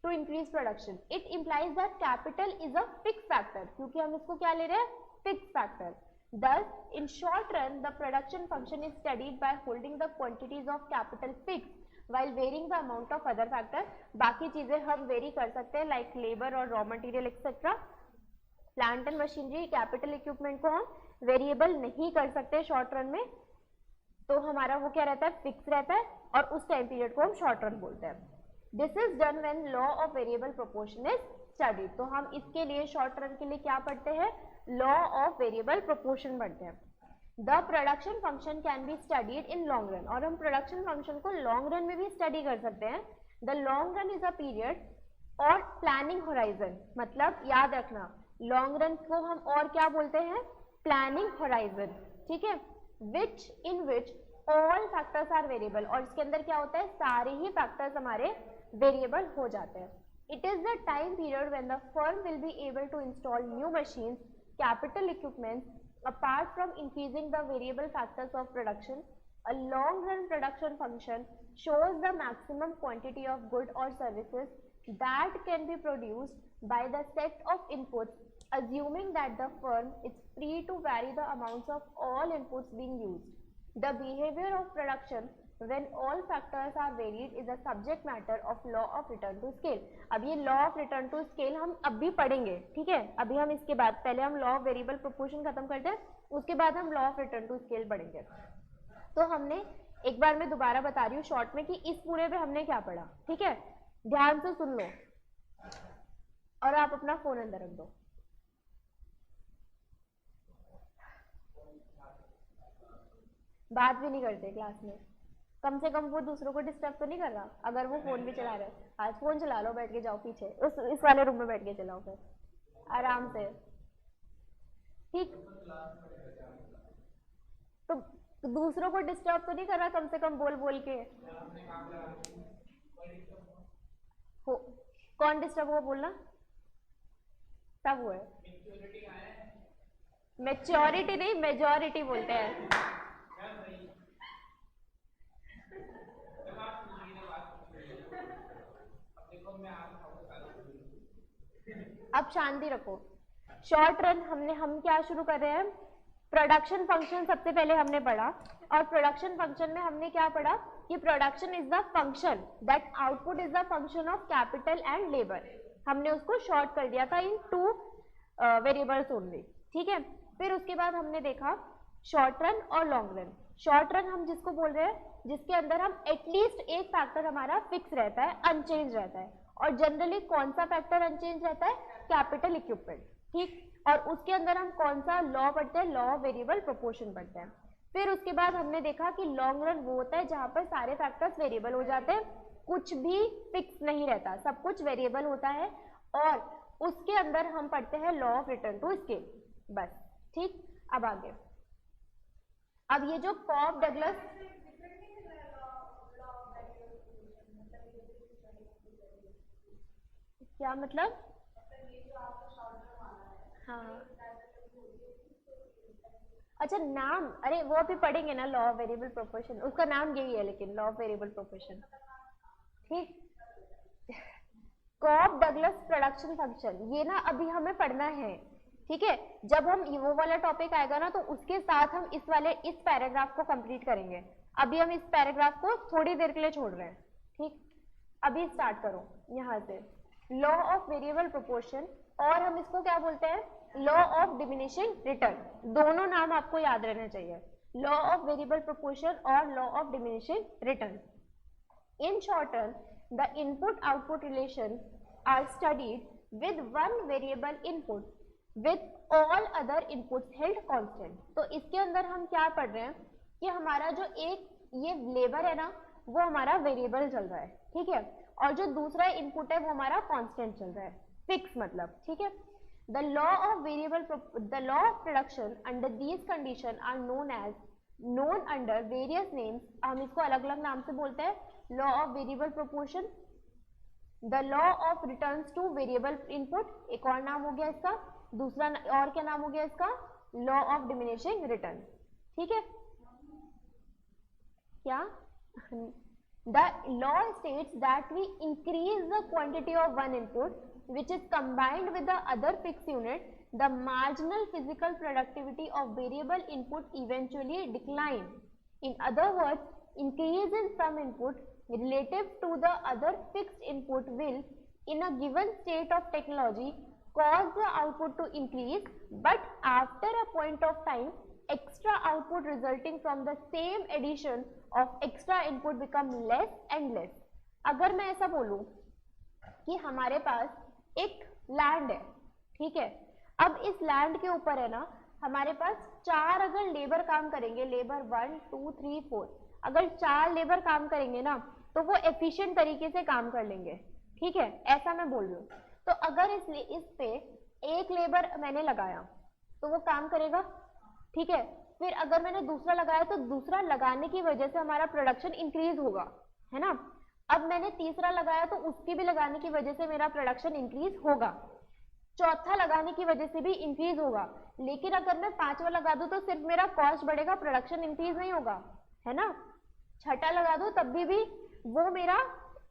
To increase production, it implies that capital is a fix factor, क्योंकि हम इसको क्या ले रहे हैं, fix factor. Thus, in short run, the production function is studied by holding the quantities of capital fixed while varying the amount of other factors. बाकी चीजें हम वेरी कर सकते हैं, लाइक लेबर और raw material etcetera. Plant and machinery, capital equipment को हम variable नहीं कर सकते शॉर्ट रन में, तो हमारा वो क्या रहता है, फिक्स रहता है, और उस टाइम पीरियड को हम शॉर्ट रन बोलते हैं. This is done when law of variable proportion is studied. तो हम इसके लिए शॉर्ट रन के लिए क्या पढ़ते हैं, लॉ ऑफ वेरिएबल प्रोपोर्शन पढ़ते हैं. The production function can be studied in long run, और हम प्रोडक्शन फंक्शन को लॉन्ग रन में भी स्टडी कर सकते हैं. The long run is a period और प्लानिंग होराइजन. मतलब याद रखना, लॉन्ग रन को हम और क्या बोलते हैं, प्लानिंग होराइजन. ठीक है, which in which all factors are variable, और इसके अंदर क्या होता है, सारे ही फैक्टर्स हमारे वेरिएबल हो जाते हैं. It is the time period when the firm will be able to install new machines, capital equipment. Apart from increasing the variable factors of production, a long run production function shows the maximum quantity of good or services that can be produced by the set of inputs, assuming that the firm is free to vary the amounts of all inputs being used. The behavior of production when all factors are varied is a subject matter of law of return to scale. अब ये law of return to scale हम अभी पढ़ेंगे. ठीक है, अभी हम इसके बाद, पहले हम law of variable proportion खत्म करते हैं, उसके बाद हम law of return to scale पढ़ेंगे. तो हमने एक बार मैं दोबारा बता रही हूँ शॉर्ट में कि इस पूरे में हमने क्या पढ़ा. ठीक है, ध्यान से सुन लो और आप अपना फोन अंदर रख दो. बात भी नहीं करते क्लास में, कम से कम वो दूसरों को डिस्टर्ब तो नहीं कर रहा. अगर वो फोन भी चला रहे हैं, आज फोन चला लो, बैठ के जाओ पीछे इस वाले रूम में बैठ के चलाओ फिर आराम से. ठीक, तो दूसरों को डिस्टर्ब तो नहीं कर रहा, कम से कम बोल बोल के हो. कौन डिस्टर्ब हुआ बोलना, सब हुआ है. मैच्योरिटी नहीं, मेजॉरिटी बोलते हैं. अब शांति रखो. शॉर्ट रन हम क्या शुरू कर रहे हैं, प्रोडक्शन फंक्शन सबसे पहले हमने पढ़ा, और प्रोडक्शन फंक्शन में हमने क्या पढ़ा कि production is the function that output is the function of capital and labour. हमने उसको शॉर्ट कर दिया था इन टू वेरिएबल्स ओनली. ठीक है, फिर उसके बाद हमने देखा शॉर्ट रन और लॉन्ग रन। शॉर्ट रन हम जिसको बोल रहे हैं जिसके अंदर हम एटलीस्ट एक फैक्टर हमारा फिक्स रहता है, अनचेंज रहता है, और जनरली कौन सा फैक्टर अनचेंज रहता है? कैपिटल इक्विपमेंट, ठीक। और उसके अंदर हम कौन सा लॉ पढ़ते हैं? लॉ ऑफ वेरिएबल प्रोपोर्शन पढ़ते हैं। फिर उसके बाद हमने देखा कि लॉन्ग रन वो होता है जहां पर सारे फैक्टर्स वेरिएबल हो जाते हैं, कुछ भी फिक्स नहीं रहता, सब कुछ वेरिएबल होता है, और उसके अंदर हम पढ़ते हैं law of return to scale, बस, ठीक। अब आगे, अब ये जो कॉब डगलस, क्या मतलब? हाँ, अच्छा नाम, अरे वो अभी पढ़ेंगे ना, लॉ ऑफ वेरिएबल प्रोपोर्शन, उसका नाम यही है, लेकिन लॉ ऑफ वेरिएबल प्रोपोर्शन, ठीक। कॉब डगलस प्रोडक्शन फंक्शन, ये ना अभी हमें पढ़ना है, ठीक है। जब हम वो वाला टॉपिक आएगा ना तो उसके साथ हम इस पैराग्राफ को कंप्लीट करेंगे। अभी हम इस पैराग्राफ को थोड़ी देर के लिए छोड़ रहे हैं, ठीक। अभी स्टार्ट करो यहाँ से, लॉ ऑफ वेरिएबल प्रोपोर्शन, और हम इसको क्या बोलते हैं? Law of diminishing return. दोनों नाम आपको याद रहना चाहिए, लॉ ऑफ वेरिएबल प्रोपोर्शन और law of diminishing return. In short term, the input-output relations are studied with one variable input with all other inputs held constant. तो इसके अंदर हम क्या पढ़ रहे हैं कि हमारा जो एक ये लेबर है ना वो हमारा वेरिएबल चल रहा है, ठीक है, और जो दूसरा इनपुट है वो हमारा कांस्टेंट चल रहा है, फिक्स मतलब, ठीक है। The law of production under these conditions are known under various names. हम इसको अलग अलग नाम से बोलते हैं, law of variable proportion, the law of returns two variable input, एक और नाम हो गया इसका, दूसरा और क्या नाम हो गया इसका? लॉ ऑफ डिमिनिशिंग रिटर्न, ठीक है। क्या? The law states that we increase the quantity of one input which is combined with the other fixed unit, the marginal physical productivity of variable input eventually decline. In other words, increase in some input relative to the other fixed input will, in a given state of technology, cause the output to increase, but after a point of time, extra output resulting from the same addition of extra input become less and less. अगर मैं ऐसा बोलूं कि हमारे पास एक land है, ठीक है, अब इस लैंड के ऊपर है ना हमारे पास 4 अगर लेबर काम करेंगे, लेबर 1 2 3 4, अगर 4 लेबर काम करेंगे ना तो वो एफिशिएंट तरीके से काम कर लेंगे, ठीक है, ऐसा मैं बोल रही हूँ। तो अगर इस पे एक लेबर मैंने लगाया तो वो काम करेगा, ठीक है। फिर अगर मैंने दूसरा लगाया तो दूसरा लगाने की वजह से हमारा प्रोडक्शन इंक्रीज होगा, है ना। अब मैंने तीसरा लगाया तो उसकी भी लगाने की वजह से मेरा प्रोडक्शन इंक्रीज होगा, चौथा लगाने की वजह से भी इंक्रीज होगा, लेकिन अगर मैं 5वां लगा दूं तो सिर्फ मेरा कॉस्ट बढ़ेगा, प्रोडक्शन इंक्रीज नहीं होगा, है ना। छठा लगा दूं तब भी वो मेरा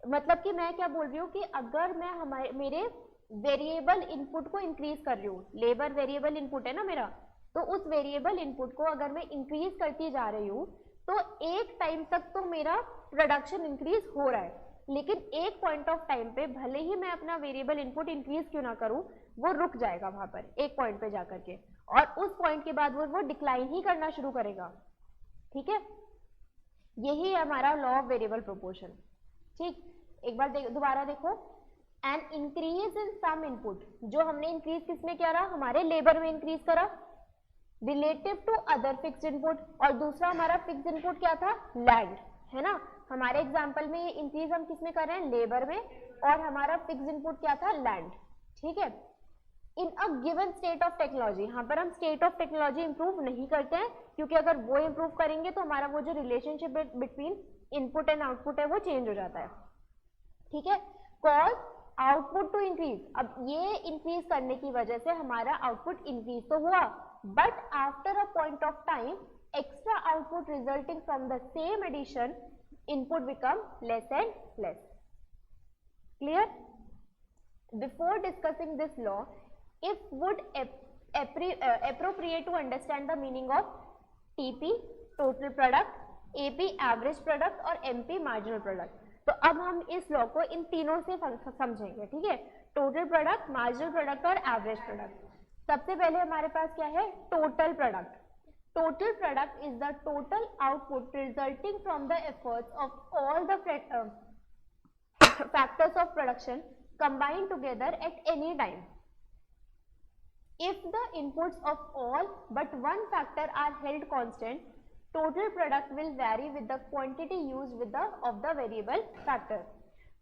मतलब कि मैं क्या बोल रही हूँ कि अगर मैं मेरे वेरिएबल इनपुट को इंक्रीज कर रही हूँ, लेबर वेरिएबल इनपुट है ना मेरा, तो उस वेरिएबल इनपुट को अगर मैं इंक्रीज करती जा रही हूँ तो एक टाइम तक तो मेरा प्रोडक्शन इंक्रीज हो रहा है, लेकिन एक पॉइंट ऑफ टाइम पे भले ही मैं अपना वेरिएबल इनपुट इंक्रीज क्यों ना करूं, वो रुक जाएगा वहां पर एक पॉइंट पे जाकर के, और उस पॉइंट के बाद वो डिक्लाइन ही करना शुरू करेगा, ठीक है। यही है हमारा लॉ ऑफ वेरिएबल प्रोपोर्शन, ठीक। एक बार दोबारा देखो, an increase in some input, जो हमने इंक्रीज किसमें किया, हमारे लेबर में इंक्रीज करा, relative to other fixed input, और दूसरा हमारा फिक्स्ड इनपुट क्या था, लैंड, है ना। हमारे एग्जांपल में ये इंक्रीज हम किसमें कर रहे हैं, लेबर में, और हमारा फिक्स्ड इनपुट क्या था, लैंड, ठीक है। In a given state of technology, यहाँ पर हम स्टेट ऑफ टेक्नोलॉजी इंप्रूव नहीं करते हैं, क्योंकि अगर वो इंप्रूव करेंगे तो हमारा वो जो relationship between input and output है वो चेंज हो जाता है, ठीक है। कॉज आउटपुट टू इंक्रीज, अब ये इंक्रीज करने की वजह से हमारा आउटपुट इंक्रीज तो हुआ, but after a point of time extra output resulting from the same addition input become less and less. Clear? Before discussing this law, it would appropriate to understand the meaning of TP total product, AP average product और MP marginal product. तो अब हम इस law को इन तीनों से समझेंगे, ठीक है, टोटल प्रोडक्ट, मार्जिनल प्रोडक्ट और एवरेज प्रोडक्ट। सबसे पहले हमारे पास क्या है, total product. total product is the total output resulting from the efforts of all the factors of production combined together at any time. If the inputs of all but one factor are held constant, total product will vary with the quantity used with the of the variable factor.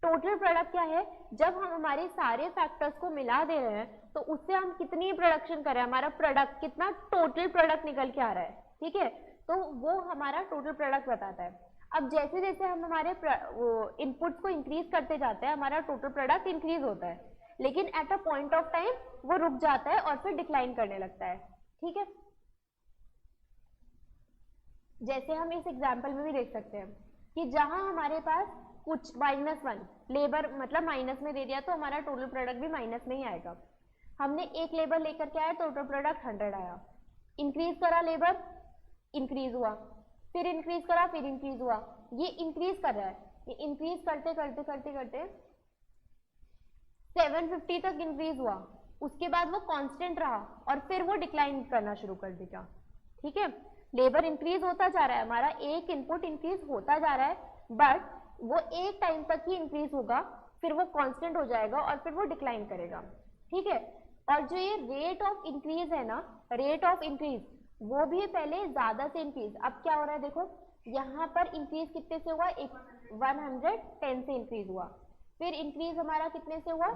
Total product क्या है, जब हम हमारे सारे factors को मिला दे रहे हैं तो उससे हम कितनी प्रोडक्शन कर रहे हैं, हमारा प्रोडक्ट कितना टोटल प्रोडक्ट निकल के आ रहा है, ठीक है, तो वो हमारा टोटल प्रोडक्ट बताता है. अब जैसे जैसे हम हमारे इनपुट्स को इंक्रीज करते जाते हैं हमारा टोटल प्रोडक्ट इंक्रीज होता है, लेकिन at a point of time वो रुक जाता है और फिर डिक्लाइन करने लगता है. ठीक है, जैसे हम इस एग्जाम्पल में भी देख सकते हैं कि जहां हमारे पास कुछ -1 लेबर मतलब माइनस में दे दिया तो हमारा टोटल प्रोडक्ट भी माइनस में ही आएगा. हमने एक लेबर लेकर के आया, टोटल प्रोडक्ट 100 आया. इंक्रीज करा लेबर, इंक्रीज हुआ, फिर इंक्रीज करा, फिर इंक्रीज हुआ, ये इंक्रीज कर रहा है. ये इंक्रीज करते करते करते करते 750 तक इंक्रीज हुआ, उसके बाद वो कांस्टेंट रहा और फिर वो डिक्लाइन करना शुरू कर देगा. ठीक है, लेबर इंक्रीज होता जा रहा है, हमारा एक इनपुट इंक्रीज होता जा रहा है, बट वो एक टाइम तक ही इंक्रीज होगा, फिर वो कांस्टेंट हो जाएगा और फिर वो डिक्लाइन करेगा. ठीक है, और जो ये रेट ऑफ इंक्रीज है ना, रेट ऑफ इंक्रीज वो भी पहले ज्यादा से इंक्रीज. अब क्या हो रहा है देखो, यहाँ पर इंक्रीज कितने से हुआ, 110 से इंक्रीज हुआ, फिर इंक्रीज हमारा कितने से हुआ,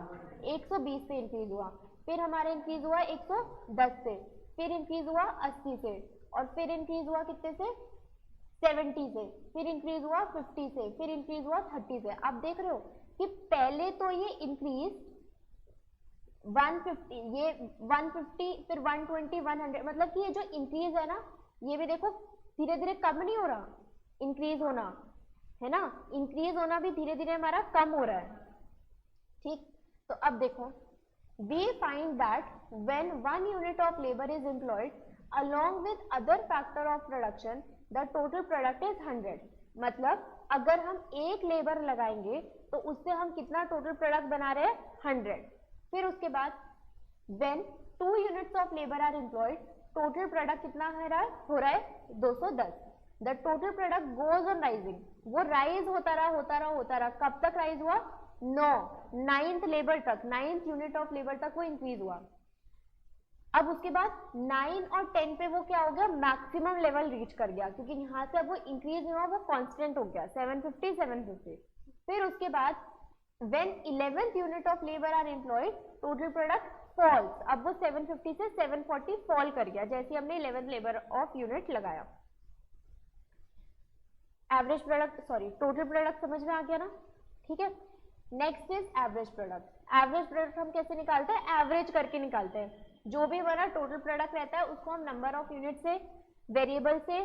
120 से इंक्रीज हुआ, फिर हमारा इंक्रीज हुआ 110 से, फिर इंक्रीज हुआ 80 से, और फिर इंक्रीज हुआ कितने से, 70 से, फिर इंक्रीज हुआ 50 से, फिर इंक्रीज हुआ 30 से. आप देख रहे हो कि पहले तो ये इंक्रीज 150, ये 150, फिर 120, 100, मतलब कि ये जो इंक्रीज है ना, ये भी देखो धीरे धीरे कम नहीं हो रहा, इंक्रीज होना है ना, इंक्रीज होना भी धीरे धीरे हमारा कम हो रहा है. ठीक, तो अब देखो, we find that when 1 unit of labor is employed along with other factor of production, the total product is 100. मतलब अगर हम एक लेबर लगाएंगे तो उससे हम कितना टोटल प्रोडक्ट बना रहे हैं, 100. फिर उसके बाद when 2 units of labor are employed, total product कितना हो रहा है 210. The total product goes on rising, वो राइज होता रहा. कब तक राइज हुआ, 9th लेबर तक, 9th यूनिट ऑफ लेबर तक वो इंक्रीज हुआ. अब उसके बाद 9 और 10 पे वो क्या हो गया, मैक्सिमम लेवल रीच कर गया, क्योंकि यहाँ से अब वो इंक्रीज हुआ, वो कांस्टेंट हो गया 750. फिर उसके बाद when 11th unit of labour are employed, total product falls. अब वो 750 से 740 फॉल कर गया जैसे हमने 11th लेबर ऑफ यूनिट लगाया. Average product, sorry, total product समझ में आ गया ना. ठीक है, next is average product. Average product हम कैसे निकालते हैं, एवरेज करके निकालते हैं. जो भी हमारा टोटल प्रोडक्ट रहता है उसको हम नंबर ऑफ यूनिट से, वेरिएबल से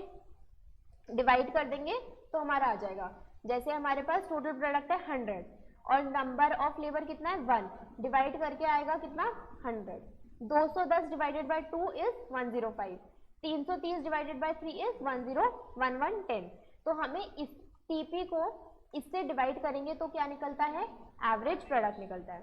डिवाइड कर देंगे तो हमारा आ जाएगा. जैसे हमारे पास टोटल प्रोडक्ट है 100 और नंबर ऑफ लेबर कितना है 1, डिवाइड करके आएगा कितना 100. 210 divided by 2 is 105. 330 divided by 3 is 101110. तो हमें इस टीपी को इससे डिवाइड करेंगे तो क्या निकलता है, एवरेज प्रोडक्ट निकलता है.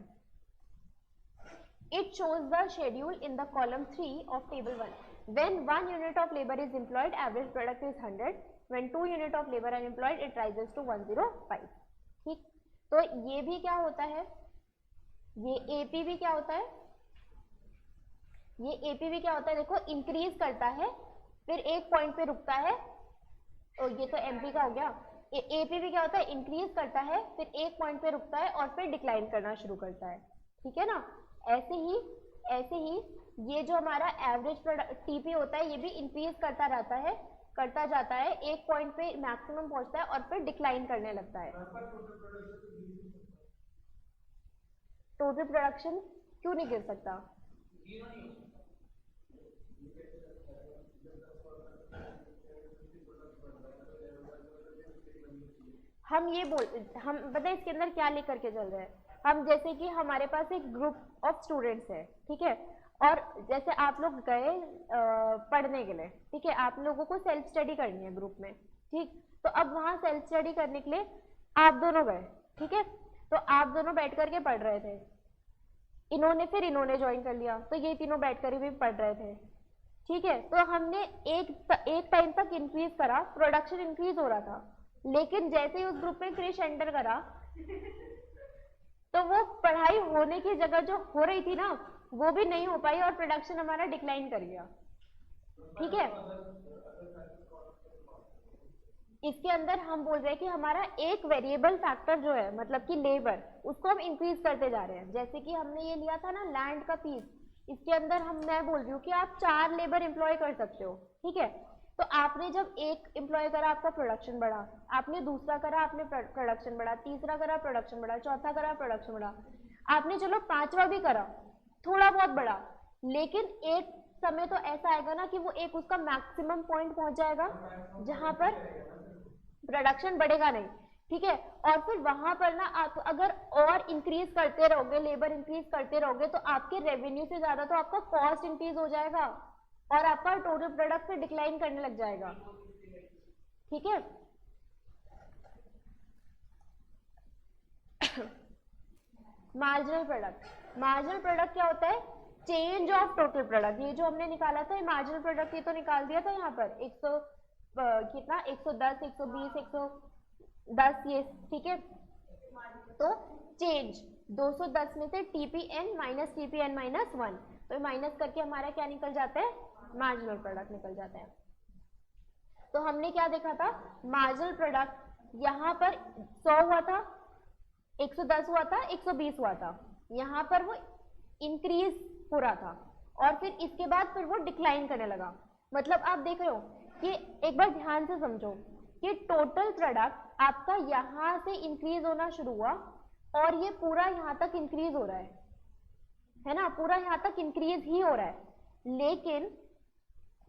It shows the schedule in the column 3 of table 1. When 1 unit of labor is employed, average product is 100. When 2 unit of labor are employed, it rises to 105. ठीक, तो ये भी क्या होता है, ये AP भी क्या होता है, ये AP भी क्या होता है, देखो इंक्रीज करता है फिर एक पॉइंट पे रुकता है. और ये तो MP का हो गया. AP भी क्या होता है, इंक्रीज करता है फिर एक पॉइंट पे रुकता है और फिर डिक्लाइन करना शुरू करता है. ठीक है ना, ऐसे ही ये जो हमारा एवरेज प्रोडक्ट टीपी होता है ये भी इंक्रीज करता जाता है, एक पॉइंट पे मैक्सिमम पहुंचता है और फिर डिक्लाइन करने लगता है. टोटल प्रोडक्शन क्यों नहीं गिर सकता, हम बताए इसके अंदर क्या लेकर के चल रहे हैं. हम जैसे कि हमारे पास एक ग्रुप ऑफ स्टूडेंट्स है, ठीक है, और जैसे आप लोग गए पढ़ने के लिए, ठीक है, आप लोगों को सेल्फ स्टडी करनी है ग्रुप में. ठीक, तो अब वहाँ सेल्फ स्टडी करने के लिए आप दोनों गए, ठीक है, तो आप दोनों बैठ करके पढ़ रहे थे. इन्होंने ज्वाइन कर लिया तो ये तीनों बैठ कर भी पढ़ रहे थे. ठीक है, तो हमने एक टाइम तक इंक्रीज करा, प्रोडक्शन इंक्रीज हो रहा था, लेकिन जैसे ही उस ग्रुप में क्रिश एंटर करा तो वो पढ़ाई होने की जगह जो हो रही थी ना वो भी नहीं हो पाई और प्रोडक्शन हमारा डिक्लाइन कर गया। ठीक है, इसके अंदर हम बोल रहे हैं कि हमारा एक वेरिएबल फैक्टर जो है मतलब कि लेबर, उसको हम इंक्रीज करते जा रहे हैं। जैसे कि हमने ये लिया था ना लैंड का पीस, इसके अंदर मैं बोल रही हूँ कि आप 4 लेबर एम्प्लॉय कर सकते हो। ठीक है, तो आपने जब एक एम्प्लॉय करा आपका प्रोडक्शन बढ़ा, आपने दूसरा करा आपने प्रोडक्शन बढ़ा, तीसरा करा प्रोडक्शन बढ़ा, चौथा करा प्रोडक्शन बढ़ा, आपने चलो 5वां भी करा, थोड़ा बहुत बढ़ा, लेकिन एक समय तो ऐसा आएगा ना कि वो एक उसका मैक्सिमम पॉइंट पहुंच जाएगा जहां पर प्रोडक्शन बढ़ेगा नहीं। ठीक है, और फिर वहां पर ना आप अगर और इंक्रीज करते रहोगे, लेबर इंक्रीज करते रहोगे, तो आपके रेवेन्यू से ज्यादा तो आपका कॉस्ट इंक्रीज हो जाएगा और आपका टोटल प्रोडक्ट फिर डिक्लाइन करने लग जाएगा। ठीक है, मार्जिनल प्रोडक्ट क्या होता है? Change of total product. ये जो हमने निकाला था मार्जिनल प्रोडक्ट, ये तो निकाल दिया था यहाँ पर 100 कितना 110 120 110 ये। ठीक है, तो चेंज 210 में से TPN माइनस TPN माइनस 1, तो माइनस करके हमारा क्या निकल जाता है? मार्जिनल प्रोडक्ट निकल जाता है। तो हमने क्या देखा था? मार्जिनल प्रोडक्ट यहाँ पर 100 हुआ था, 110 हुआ था, 120 हुआ था, यहाँ पर वो इंक्रीज हो रहा था और फिर इसके बाद फिर वो डिक्लाइन करने लगा। मतलब आप देख रहे हो कि एक बार ध्यान से समझो कि टोटल प्रोडक्ट आपका यहाँ से इंक्रीज होना शुरू हुआ और ये पूरा यहाँ तक इंक्रीज हो रहा है ना, पूरा यहाँ तक इंक्रीज ही हो रहा है, लेकिन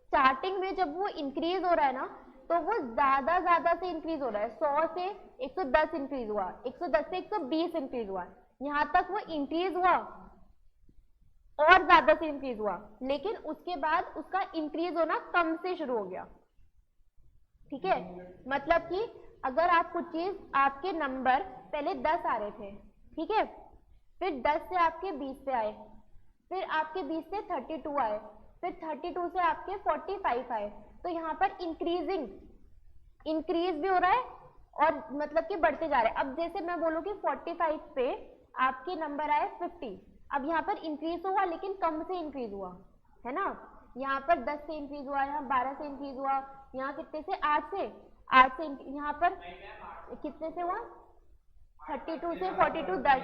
स्टार्टिंग में जब वो इंक्रीज हो रहा है ना तो वो ज्यादा से इंक्रीज हो रहा है। 100 से 110 इंक्रीज हुआ, 110 से 120 इंक्रीज हुआ, यहाँ तक वो इंक्रीज हुआ और ज्यादा से इंक्रीज हुआ, लेकिन उसके बाद उसका इंक्रीज होना कम से शुरू हो गया। ठीक है, मतलब कि अगर आप कुछ चीज, आपके नंबर पहले 10 आ रहे थे, ठीक है, फिर 10 से आपके 20 पे आए, फिर आपके 20 से 32 आए, फिर 32 से आपके 45 आए, तो यहाँ पर इंक्रीज भी हो रहा है और मतलब कि बढ़ते जा रहे हैं। अब जैसे मैं बोलूँ कि 45 पे आपके नंबर आए 50, अब यहाँ पर इंक्रीज हुआ लेकिन कम से इंक्रीज हुआ है ना, यहाँ पर 10 से इंक्रीज हुआ, यहाँ 12 से इंक्रीज हुआ, यहाँ कितने से 8 से यहाँ पर कितने से हुआ 32 से 42 10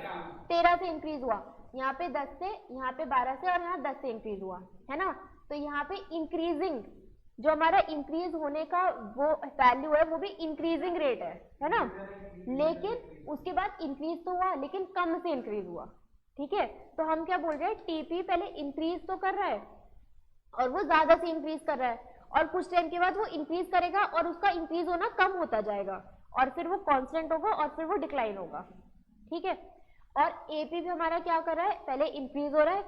13 से इंक्रीज हुआ, यहाँ पे 10 से, यहाँ पे 12 से और यहाँ 10 से इंक्रीज हुआ है ना। तो यहाँ पे इंक्रीजिंग, जो हमारा इंक्रीज होने का वो वैल्यू है वो भी इंक्रीजिंग रेट है ना, लेकिन उसके बाद इंक्रीज तो हुआ लेकिन कम से इंक्रीज हुआ। ठीक है, तो हम क्या बोल रहे हैं, टीपी पहले इंक्रीज तो कर रहा है और वो ज्यादा से इंक्रीज कर रहा है और कुछ टाइम के बाद वो इंक्रीज करेगा और उसका इंक्रीज होना कम होता जाएगा और फिर वो कांस्टेंट होगा और फिर वो डिक्लाइन होगा। ठीक है, और एपी भी हमारा क्या कर रहा है, पहले इंक्रीज हो रहा है,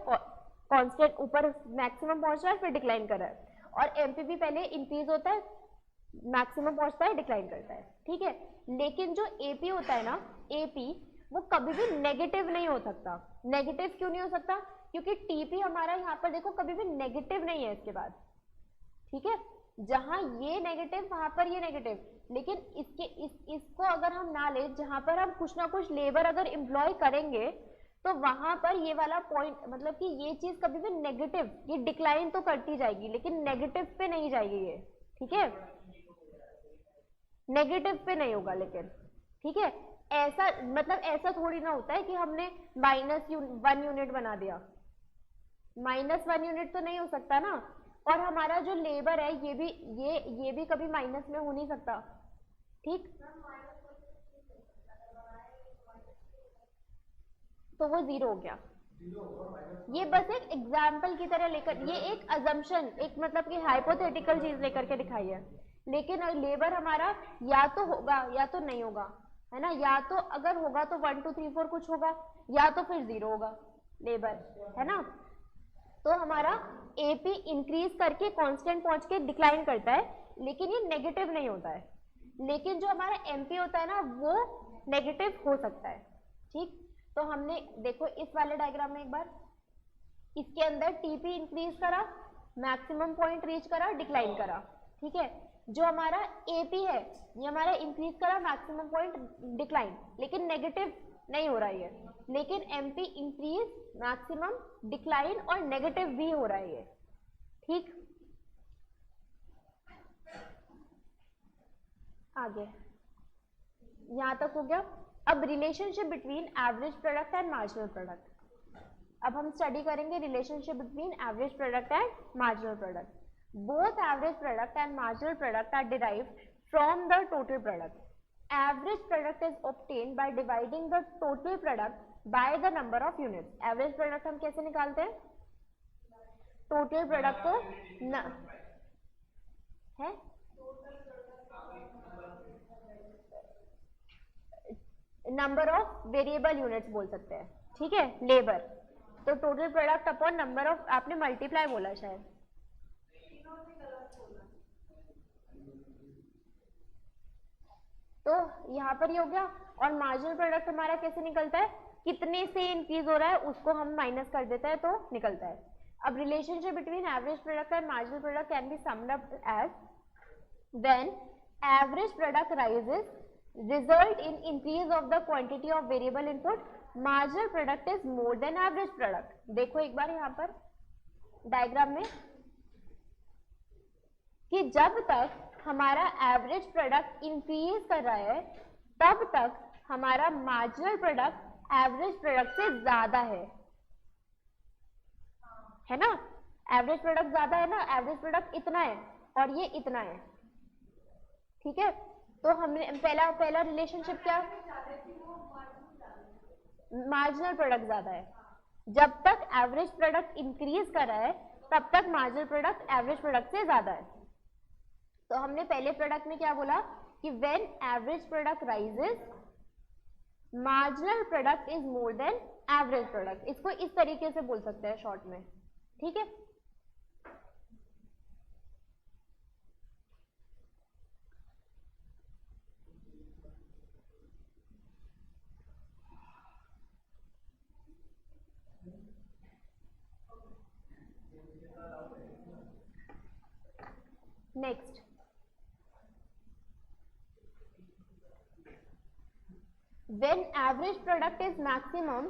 कांस्टेंट ऊपर मैक्सिमम पहुंच रहा है, फिर डिक्लाइन कर रहा है, और एमपी भी पहले इंक्रीज होता है, मैक्सिमम पहुंचता है, डिक्लाइन करता है। ठीक है, लेकिन जो एपी होता है ना, एपी वो कभी भी नेगेटिव नहीं हो सकता। नेगेटिव क्यों नहीं हो सकता? क्योंकि टीपी हमारा यहाँ पर देखो कभी भी नेगेटिव नहीं है इसके बाद। ठीक है, जहां ये नेगेटिव वहां पर ये नेगेटिव, लेकिन इसको अगर हम ना ले, जहां पर हम कुछ ना कुछ लेबर अगर एम्प्लॉय करेंगे तो वहां पर ये वाला पॉइंट, मतलब कि ये चीज कभी भी नेगेटिव, ये डिक्लाइन तो करती जाएगी लेकिन नेगेटिव पे नहीं जाएगी ये। ठीक है, नेगेटिव पे नहीं होगा लेकिन। ठीक है, ऐसा मतलब ऐसा थोड़ी ना होता है कि हमने -1 यूनिट बना दिया, -1 यूनिट तो नहीं हो सकता ना, और हमारा जो लेबर है ये भी कभी माइनस में हो नहीं सकता। ठीक, तो वो 0 हो गया। ये बस एक एग्जाम्पल की तरह लेकर, ये एक अजम्पशन, एक मतलब कि हाइपोथेटिकल चीज लेकर के दिखाई है, लेकिन लेबर हमारा या तो होगा या तो नहीं होगा, है ना, या तो अगर होगा तो 1 2 3 4 कुछ होगा, या तो फिर 0 होगा लेबर, है ना। तो हमारा एपी इंक्रीज करके कांस्टेंट पहुंच के डिक्लाइन करता है, लेकिन ये नेगेटिव नहीं होता है। लेकिन जो हमारा एमपी होता है ना, वो नेगेटिव हो सकता है। ठीक, तो हमने देखो इस वाले डायग्राम में एक बार, इसके अंदर टीपी इंक्रीज करा, मैक्सिमम पॉइंट रीच करा, डिक्लाइन करा, ठीक है। जो हमारा एपी है ये हमारा इंक्रीज करा, मैक्सिमम पॉइंट डिक्लाइन, लेकिन नेगेटिव नहीं हो रहा है, लेकिन एमपी इंक्रीज, मैक्सिमम डिक्लाइन और नेगेटिव भी हो रहा है ये, ठीक। आगे यहां तक हो गया। अब relationship between average product and marginal product. अब हम स्टडी करेंगे relationship between average product and marginal product. Both average product and marginal product are derived from the total product. Average product is obtained by dividing the total product by the number of units. Average product हम कैसे निकालते हैं? Total product को है number of variable units बोल सकते हैं, ठीक है, लेबर। तो total product upon number of, आपने मल्टीप्लाई बोला शायद, तो यहाँ पर ये हो गया। और मार्जिनल प्रोडक्ट हमारा कैसे निकलता है? कितने से इंक्रीज हो रहा है उसको हम माइनस कर देते हैं तो निकलता है। अब relationship between average product and marginal product can be summed up as when average product rises result in increase of the quantity of variable input, marginal product is more than average product। देखो एक बार यहाँ पर diagram में कि जब तक हमारा average product increase कर रहा है तब तक हमारा मार्जिनल प्रोडक्ट एवरेज प्रोडक्ट से ज्यादा है ना। एवरेज प्रोडक्ट ज्यादा है ना, एवरेज प्रोडक्ट इतना है और ये इतना है, ठीक है। तो हमने पहला रिलेशनशिप क्या, मार्जिनल प्रोडक्ट ज्यादा है। जब तक एवरेज प्रोडक्ट इंक्रीज कर रहा है तब तक मार्जिनल प्रोडक्ट एवरेज प्रोडक्ट से ज्यादा है। तो हमने पहले प्रोडक्ट में क्या बोला कि when average product rises marginal product is more then average product. इसको इस तरीके से बोल सकते हैं शॉर्ट में, ठीक है। Next, when average product is maximum,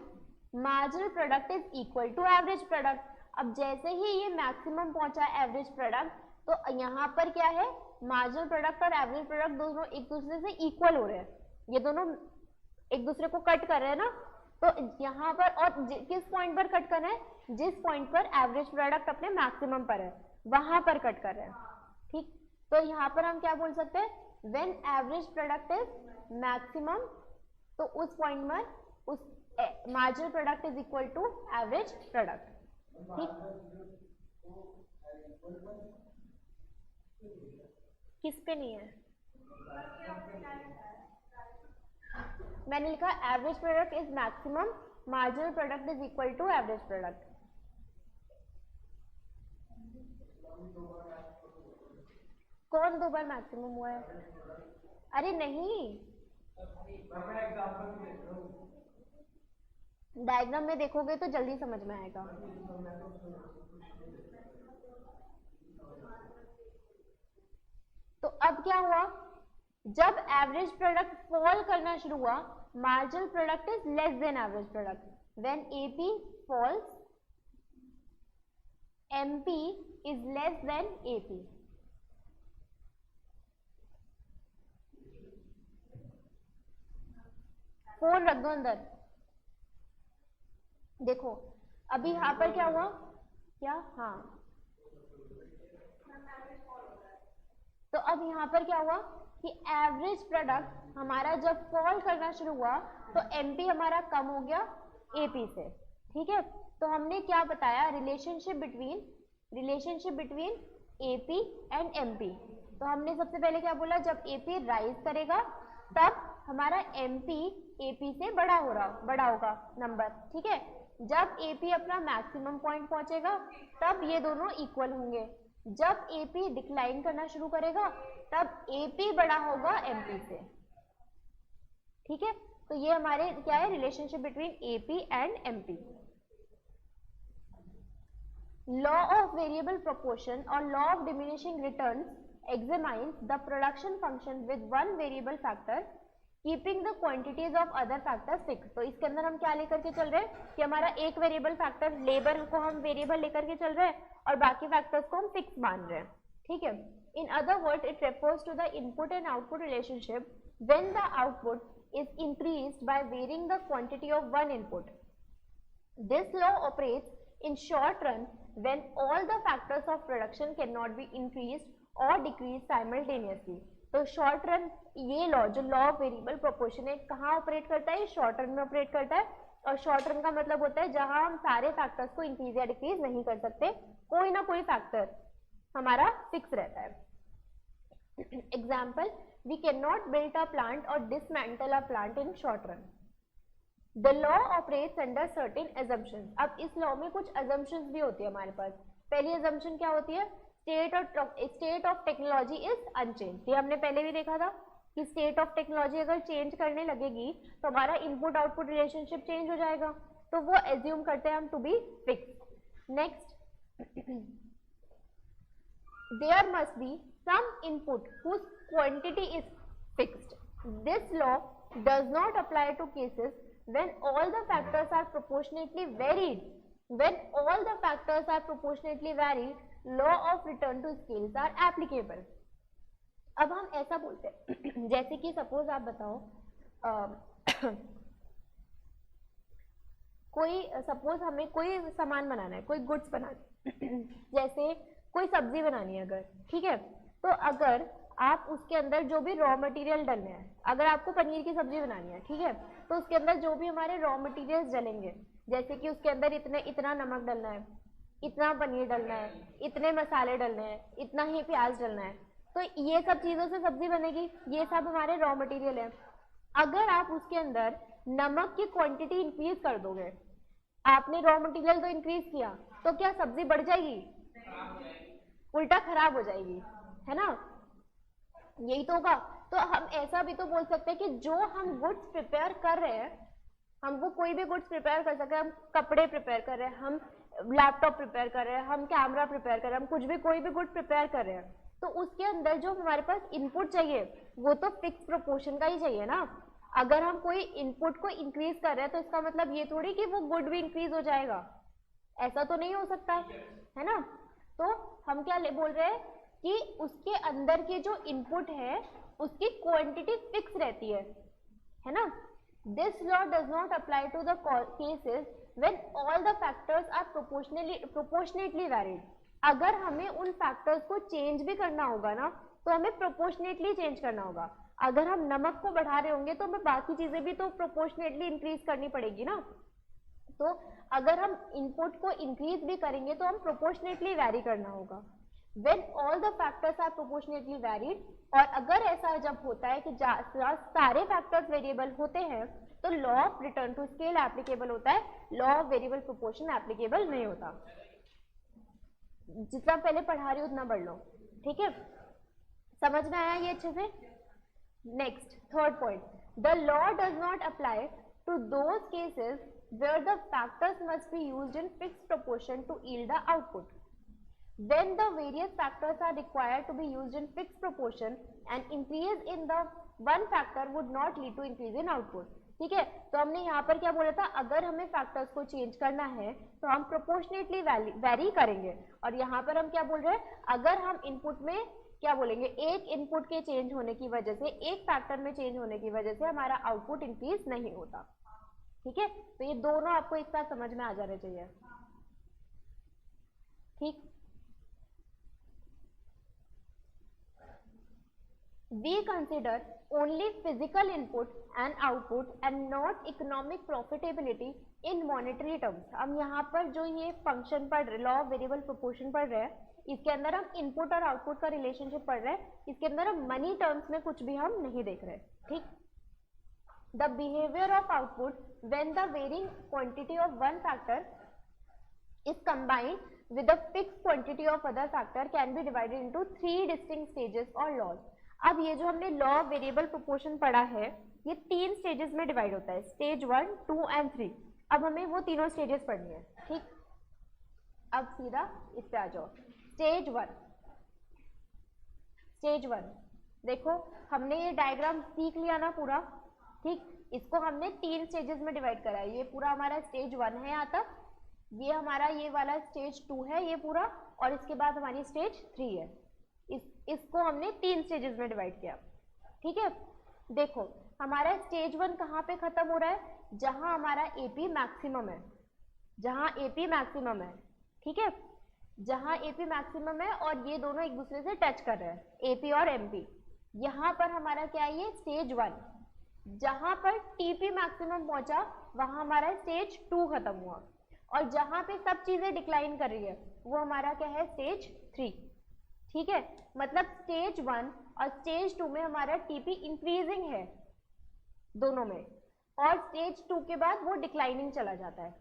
marginal product is equal to average product। अब जैसे ही ये मैक्सिमम पहुंचा एवरेज प्रोडक्ट, तो यहाँ पर क्या है, मार्जिनल प्रोडक्ट और एवरेज प्रोडक्ट दोनों एक दूसरे से इक्वल हो रहे हैं, ये दोनों एक दूसरे को कट कर रहे हैं ना। तो यहाँ पर और किस पॉइंट पर कट कर रहे हैं? जिस पॉइंट पर एवरेज प्रोडक्ट अपने मैक्सिमम पर है वहां पर कट कर रहे हैं, ठीक। तो यहाँ पर हम क्या बोल सकते हैं, when average product is maximum, तो उस पॉइंट में उस marginal product is equal to average product, ठीक। किस पे नहीं है? मैंने लिखा average product is maximum, marginal product is equal to average product. कौन 2 बार मैक्सिमम हुआ है? अरे नहीं, डायग्राम में देखोगे तो जल्दी समझ में आएगा। तो अब क्या हुआ, जब एवरेज प्रोडक्ट फॉल करना शुरू हुआ, marginal product is less than average product. When AP falls, MP is less than AP. Phone रख दो अंदर। देखो अभी यहाँ पर क्या हुआ, क्या, हाँ, तो अब यहाँ पर क्या हुआ कि एवरेज प्रोडक्ट हमारा जब फॉल करना शुरू हुआ तो एमपी हमारा कम हो गया एपी से, ठीक है। तो हमने क्या बताया, relationship between AP and MP. तो हमने सबसे पहले क्या बोला, जब एपी राइज करेगा तब हमारा एमपी एपी से बड़ा होगा नंबर, ठीक है। जब एपी अपना मैक्सिमम पॉइंट पहुंचेगा तब ये दोनों इक्वल होंगे। जब एपी डिक्लाइन करना शुरू करेगा तब एपी बड़ा होगा एमपी से, ठीक है। तो ये हमारे क्या है, relationship between AP and MP. Law of variable proportion or law of diminishing returns examines the production function with one variable factor keeping the quantities of other factors fixed. तो इसके अंदर हम क्या लेकर के चल रहे हैं कि हमारा एक वेरिएबल फैक्टर लेबर को हम वेरिएबल लेकर के चल रहे हैं और बाकी फैक्टर्स को हम फिक्स मान रहे हैं, ठीक है. In other word it refers to the input and output relationship when the output is increased by varying the quantity of one input. This law operates in short run when all the factors of production cannot be increased or decreased simultaneously. तो short run ये law जो law of variable proportion है कहाँ operate करता है, short run में operate करता है. और शॉर्ट रन का मतलब होता है जहां हम सारे फैक्टर्स को इंक्रीज या डिक्रीज नहीं कर सकते, कोई ना कोई फैक्टर हमारा फिक्स रहता है. Example, we can not build a plant और dismantle a plant in short run. The law operates under certain assumptions. अब इस लॉ में कुछ assumptions भी होती है हमारे पास. पहली assumption क्या होती है, state of technology is unchanged. ये हमने पहले भी देखा था कि state of technology अगर change करने लगेगी तो हमारा input output relationship change हो जाएगा, तो वो assume करते हैं हम to be fixed. Next, there must be some input whose quantity is fixed. This law does not apply to cases when all the factors are proportionately varied. When all the factors are proportionately varied, law of return to scales are applicable. अब हम ऐसा बोलते हैं जैसे कि suppose आप बताओ कोई सपोज हमें कोई सामान बनाना है, कोई गुड्स बनाना है, जैसे कोई सब्जी बनानी है अगर, ठीक है. तो अगर आप उसके अंदर जो भी रॉ मटेरियल डलने हैं, अगर आपको पनीर की सब्जी बनानी है, ठीक है, तो उसके अंदर जो भी हमारे रॉ मटेरियल्स डलेंगे, जैसे कि उसके अंदर इतना नमक डलना है, इतना पनीर डलना है, इतने मसाले डलने हैं, इतना ही प्याज डलना है, तो ये सब चीज़ों से सब्जी बनेगी. ये सब हमारे रॉ मटेरियल है. अगर आप उसके अंदर नमक की क्वांटिटी इंक्रीज कर दोगे, आपने रॉ मटेरियल तो इंक्रीज किया, तो क्या सब्जी बढ़ जाएगी? उल्टा खराब हो जाएगी, है ना. यही तो होगा. तो हम ऐसा भी तो बोल सकते हैं कि जो हम गुड्स प्रिपेयर कर रहे हैं, हम वो कोई भी गुड्स प्रिपेयर कर सकते हैं. हम कपड़े प्रिपेयर कर रहे हैं, हम लैपटॉप प्रिपेयर कर रहे हैं, हम कैमरा प्रिपेयर कर रहे हैं, हम कुछ भी कोई भी गुड प्रिपेयर कर रहे हैं, तो उसके अंदर जो हमारे पास इनपुट चाहिए वो तो फिक्स प्रोपोर्शन का ही चाहिए ना. अगर हम कोई इनपुट को इंक्रीज कर रहे हैं तो इसका मतलब ये थोड़ी कि वो गुड भी इंक्रीज हो जाएगा, ऐसा तो नहीं हो सकता है ना. तो हम क्या बोल रहे हैं कि उसके अंदर के जो इनपुट है उसकी क्वांटिटी फिक्स रहती है ना. This law does not apply to the cases when all the factors are proportionately varied. अगर हमें उन फैक्टर्स को चेंज भी करना होगा ना, तो हमें प्रोपोर्शनेटली चेंज करना होगा. अगर हम नमक को बढ़ा रहे होंगे तो हमें बाकी चीजें भी तो प्रोपोर्शनेटली इंक्रीज करनी पड़ेगी ना. तो अगर हम इनपुट को इंक्रीज भी करेंगे तो हम प्रोपोर्शनेटली वैरी करना होगा. When all the factors are proportionately varied, और अगर ऐसा जब होता है कि सारे फैक्टर्स वेरिएबल होते हैं तो law of return to scale applicable होता है, law of variable proportion applicable नहीं होता. जितना पहले पढ़ा रही हो उतना पढ़ लो, ठीक है. समझ में आया ये अच्छे से. Next, third point, the law does not apply to those cases where the factors must be used in fixed proportion to yield the output. When the various factors are required to be used in fixed proportion, an increase in the one factor would not lead to increase in output. ठीक है. तो हमने यहाँ पर क्या बोला था, अगर हमें फैक्टर्स को चेंज करना है तो हम प्रोपोर्शनेटली वैरी करेंगे. और यहाँ पर हम क्या बोल रहे हैं, अगर हम इनपुट में क्या बोलेंगे, एक इनपुट के चेंज होने की वजह से, एक फैक्टर में चेंज होने की वजह से हमारा आउटपुट इंक्रीज नहीं होता. ठीक है. तो ये दोनों आपको एक साथ समझ में आ जाने चाहिए. ठीक. We consider only physical input and output and not economic profitability in monetary terms. हम यहाँ पर जो ये फंक्शन पढ़ रहे, लॉ ऑफ वेरिएबल प्रोपोर्शन पढ़ रहे हैं, इसके अंदर हम इनपुट और आउटपुट का रिलेशनशिप पढ़ रहे हैं. इसके अंदर हम मनी टर्म्स में कुछ भी हम नहीं देख रहे. ठीक. The behaviour of output when the varying quantity of one factor is combined with the fixed quantity of other factor can be divided into 3 distinct stages or laws. अब ये जो हमने लॉ ऑफ वेरिएबल प्रोपोर्शन पढ़ा है, ये 3 stages में divide होता है, स्टेज 1, 2 एंड 3. अब हमें वो तीनों स्टेजेस पढ़नी है. ठीक. अब सीधा इस पे आ जाओ, स्टेज वन। स्टेज वन देखो, हमने ये डायग्राम सीख लिया ना पूरा, ठीक। इसको हमने 3 स्टेजेस में डिवाइड करा है। ये पूरा हमारा स्टेज 1 है यहाँ तक, ये हमारा ये वाला स्टेज 2 है ये पूरा, और इसके बाद हमारी स्टेज 3 है। इसको हमने 3 स्टेजेस में डिवाइड किया, ठीक है। देखो हमारा स्टेज 1 कहाँ पे खत्म हो रहा है, जहां हमारा एपी मैक्सिमम है, जहां एपी मैक्सिमम है, ठीक है। जहां एपी मैक्सिमम है और ये दोनों एक दूसरे से टच कर रहे हैं, एपी और एमपी। यहाँ पर हमारा क्या है, ये स्टेज 1। जहां पर टीपी मैक्सिमम पहुंचा वहां हमारा स्टेज 2 खत्म हुआ, और जहां पे सब चीजें डिक्लाइन कर रही है वो हमारा क्या है, स्टेज 3, ठीक है। मतलब स्टेज 1 और स्टेज 2 में हमारा टीपी इंक्रीजिंग है दोनों में, और स्टेज 2 के बाद वो डिक्लाइनिंग चला जाता है।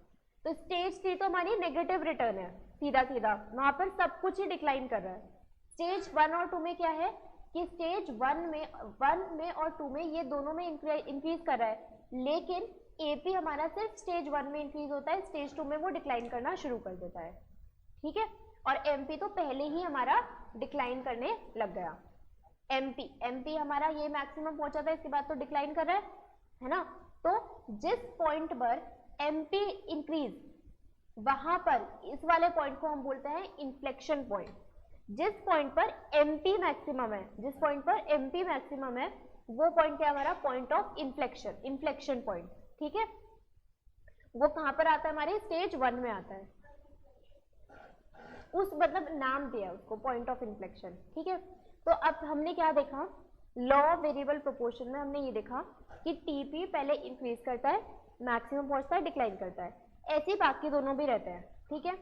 तो स्टेज 3 तो हमारी नेगेटिव रिटर्न है, सीधा सीधा वहां पर सब कुछ ही डिक्लाइन कर रहा है। स्टेज 1 और 2 में क्या है कि स्टेज 1 में और 2 में ये दोनों में इंक्रीज कर रहा है, लेकिन एपी हमारा सिर्फ स्टेज 1 में इंक्रीज होता है, स्टेज 2 में वो डिक्लाइन करना शुरू कर देता है, ठीक है। और एमपी तो पहले ही हमारा डिक्लाइन करने लग गया। एमपी हमारा ये मैक्सिमम पहुंचा था, इसके बाद तो डिक्लाइन कर रहा है ना। तो जिस पॉइंट पर एमपी इंक्रीज, वहां पर इस वाले पॉइंट को हम बोलते हैं इन्फ्लेक्शन पॉइंट। जिस पॉइंट पर एमपी मैक्सिमम है, जिस पॉइंट पर एमपी मैक्सिमम है, वो पॉइंट क्या हमारा पॉइंट ऑफ इन्फ्लेक्शन पॉइंट, ठीक है। वो कहां पर आता है, हमारे स्टेज 1 में आता है। उस मतलब नाम दिया उसको पॉइंट ऑफ इन्फ्लेक्शन, ठीक है। तो अब हमने क्या देखा, लॉ ऑफ वेरिएबल प्रोपोर्शन में हमने ये देखा कि टीपी पहले इंक्रीज करता है, मैक्सिमम पहुंचता है, डिक्लाइन करता है, ऐसे बाकी दोनों भी रहते हैं, ठीक है।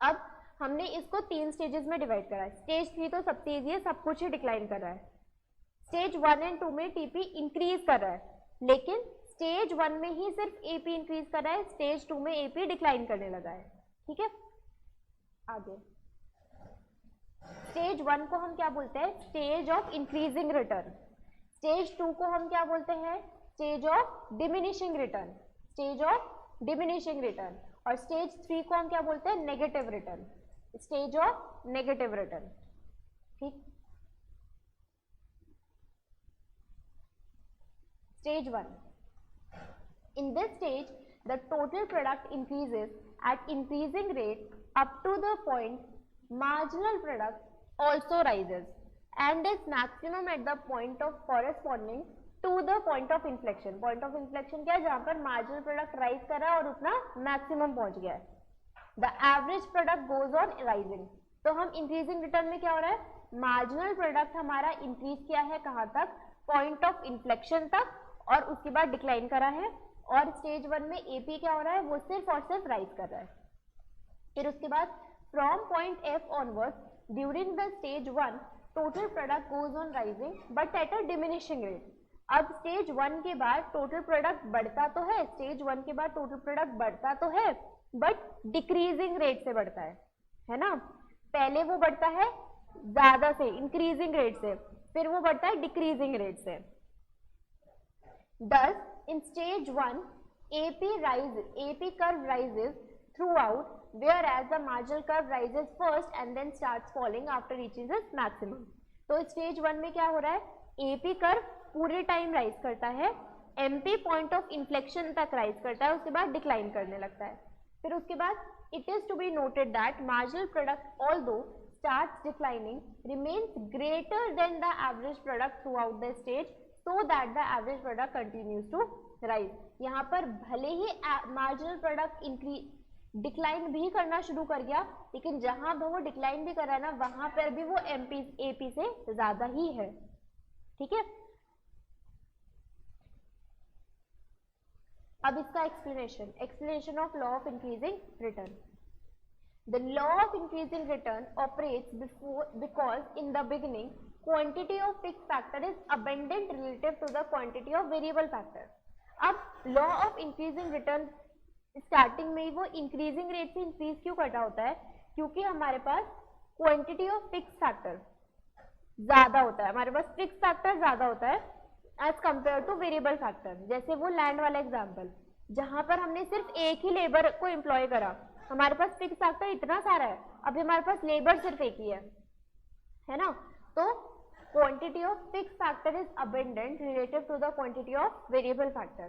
अब हमने इसको 3 स्टेजेस में डिवाइड करा है। स्टेज 3 तो सबसे इजी है, सब कुछ ही डिक्लाइन कर रहा है। स्टेज 1 एंड 2 में टीपी इंक्रीज कर रहा है, लेकिन स्टेज 1 में ही सिर्फ एपी इंक्रीज कर रहा है, स्टेज 2 में एपी डिक्लाइन करने लगा है, ठीक है। आगे स्टेज 1 को हम क्या बोलते हैं, stage of increasing return. Stage 2 को हम क्या बोलते हैं, stage of diminishing return, stage of diminishing return. और स्टेज 3 को हम क्या बोलते हैं, negative return, stage of negative return, ठीक। Stage 1, in this stage the total product increases at increasing rate up to the point marginal product also rises and is maximum at the point of corresponding to the point of inflection. Point of inflection क्या है, जहां पर marginal product rise कर रहा है और उतना maximum पहुंच गया है। The average product goes on rising. तो हम increasing return में क्या हो रहा है, marginal product हमारा increase किया है कहाँ तक, point of inflection तक, और उसके बाद डिक्लाइन करा है। और स्टेज 1 में एपी क्या हो रहा है, वो सिर्फ और सिर्फ राइज कर रहा है। फिर उसके बाद from point F onwards during the stage 1 total product goes on rising but at a diminishing rate. अब स्टेज 1 के बाद टोटल प्रोडक्ट बढ़ता तो है, स्टेज 1 के बाद टोटल प्रोडक्ट बढ़ता तो है, बट डिक्रीजिंग रेट से बढ़ता है ना। पहले वो बढ़ता है ज्यादा से, इंक्रीजिंग रेट से, फिर वो बढ़ता है डिक्रीजिंग रेट से। Thus, in stage 1, AP curve rises throughout, whereas the marginal curve rises first and then starts falling after reaching its maximum. तो stage 1 में क्या हो रहा है, AP curve पूरे टाइम राइज करता है, MP पॉइंट ऑफ इन्फ्लेक्शन तक राइज करता है, उसके बाद डिक्लाइन करने लगता है। फिर उसके बाद it is to be noted that marginal product, although starts declining, remains greater than the average product throughout the stage, so that the average product continues to rise. यहाँ पर भले ही marginal product डिक्लाइन भी करना शुरू कर गया, लेकिन जहां वो डिक्लाइन भी कर रहा है ना, वहां पर भी वो एपी से ज्यादा ही है, ठीक है। अब इसका explanation of law of increasing return. The law of increasing return operates because in the beginning quantity of fixed factor is abundant relative to the quantity of variable factor. अब law of increasing return starting में वो increasing rate से increase क्यों कर रहा होता है, क्योंकि हमारे पास क्वांटिटी ऑफ फिक्स फैक्टर ज्यादा होता है, हमारे पास फिक्स फैक्टर ज्यादा होता है as compare to variable factor. जैसे वो लैंड वाला एग्जांपल, जहां पर हमने सिर्फ एक ही लेबर को एम्प्लॉय करा, हमारे पास फिक्स फैक्टर इतना सारा है, अभी हमारे पास लेबर सिर्फ एक ही है ना। तो quantity of fixed factor is abundant relative to the quantity of variable factor.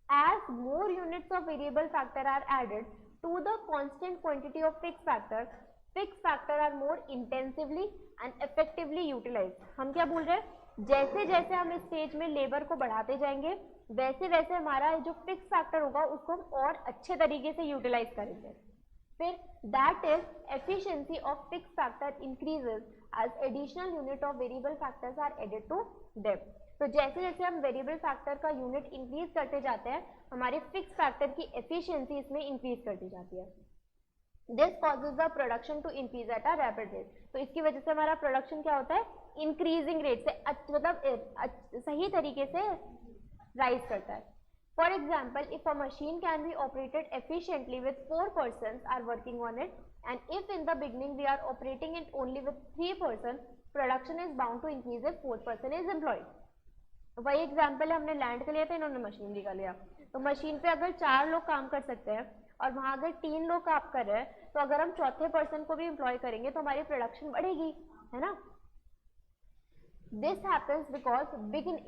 As more units of variable factor are added to the constant quantity of fixed factor are more intensively and effectively utilized. हम क्या बोल रहे हैं, जैसे जैसे हम इस stage में लेबर को बढ़ाते जाएंगे वैसे वैसे हमारा जो फिक्स फैक्टर होगा उसको हम और अच्छे तरीके से यूटिलाइज करेंगे। फिर that is efficiency of fix factor increases as additional unit of variable factors are added to them. तो जैसे जैसे हम वेरिएबल फैक्टर का यूनिट इंक्रीज करते जाते हैं हमारे फिक्स फैक्टर की एफिशिएंसी इसमें इंक्रीज करती जाती है। This causes the production to increase at a rapid rate. तो इसकी वजह से हमारा प्रोडक्शन क्या होता है, इंक्रीजिंग रेट से, मतलब सही तरीके से राइज करता है। For example, if a machine can be operated efficiently with 4 persons are working on it, and if in the beginning we are operating it only with 3 persons, production is bound to increase if 4 person is employed. वही example है, हमने land का लिया था, इन्होंने machinery का लिया। तो मशीन पे अगर 4 लोग काम कर सकते हैं और वहाँ अगर 3 लोग काम कर रहे हैं, तो अगर हम चौथे पर्सन को भी एम्प्लॉय करेंगे तो हमारी प्रोडक्शन बढ़ेगी, है ना। This happens because